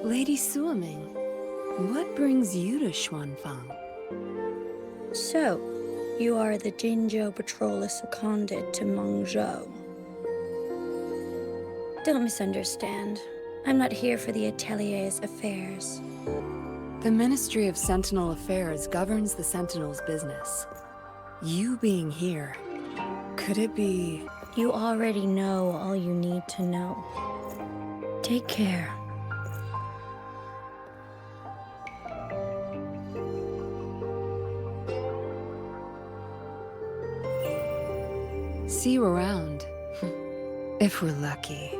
Lady Suoming, what brings you to Xuanfang?
So, you are the Jingzhou patroller seconded to Mengzhou. Don't misunderstand. I'm not here for the Atelier's affairs.
The Ministry of Sentinel Affairs governs the Sentinel's business. You being here, could it be...
You already know all you need to know. Take care.
See you around. If we're lucky.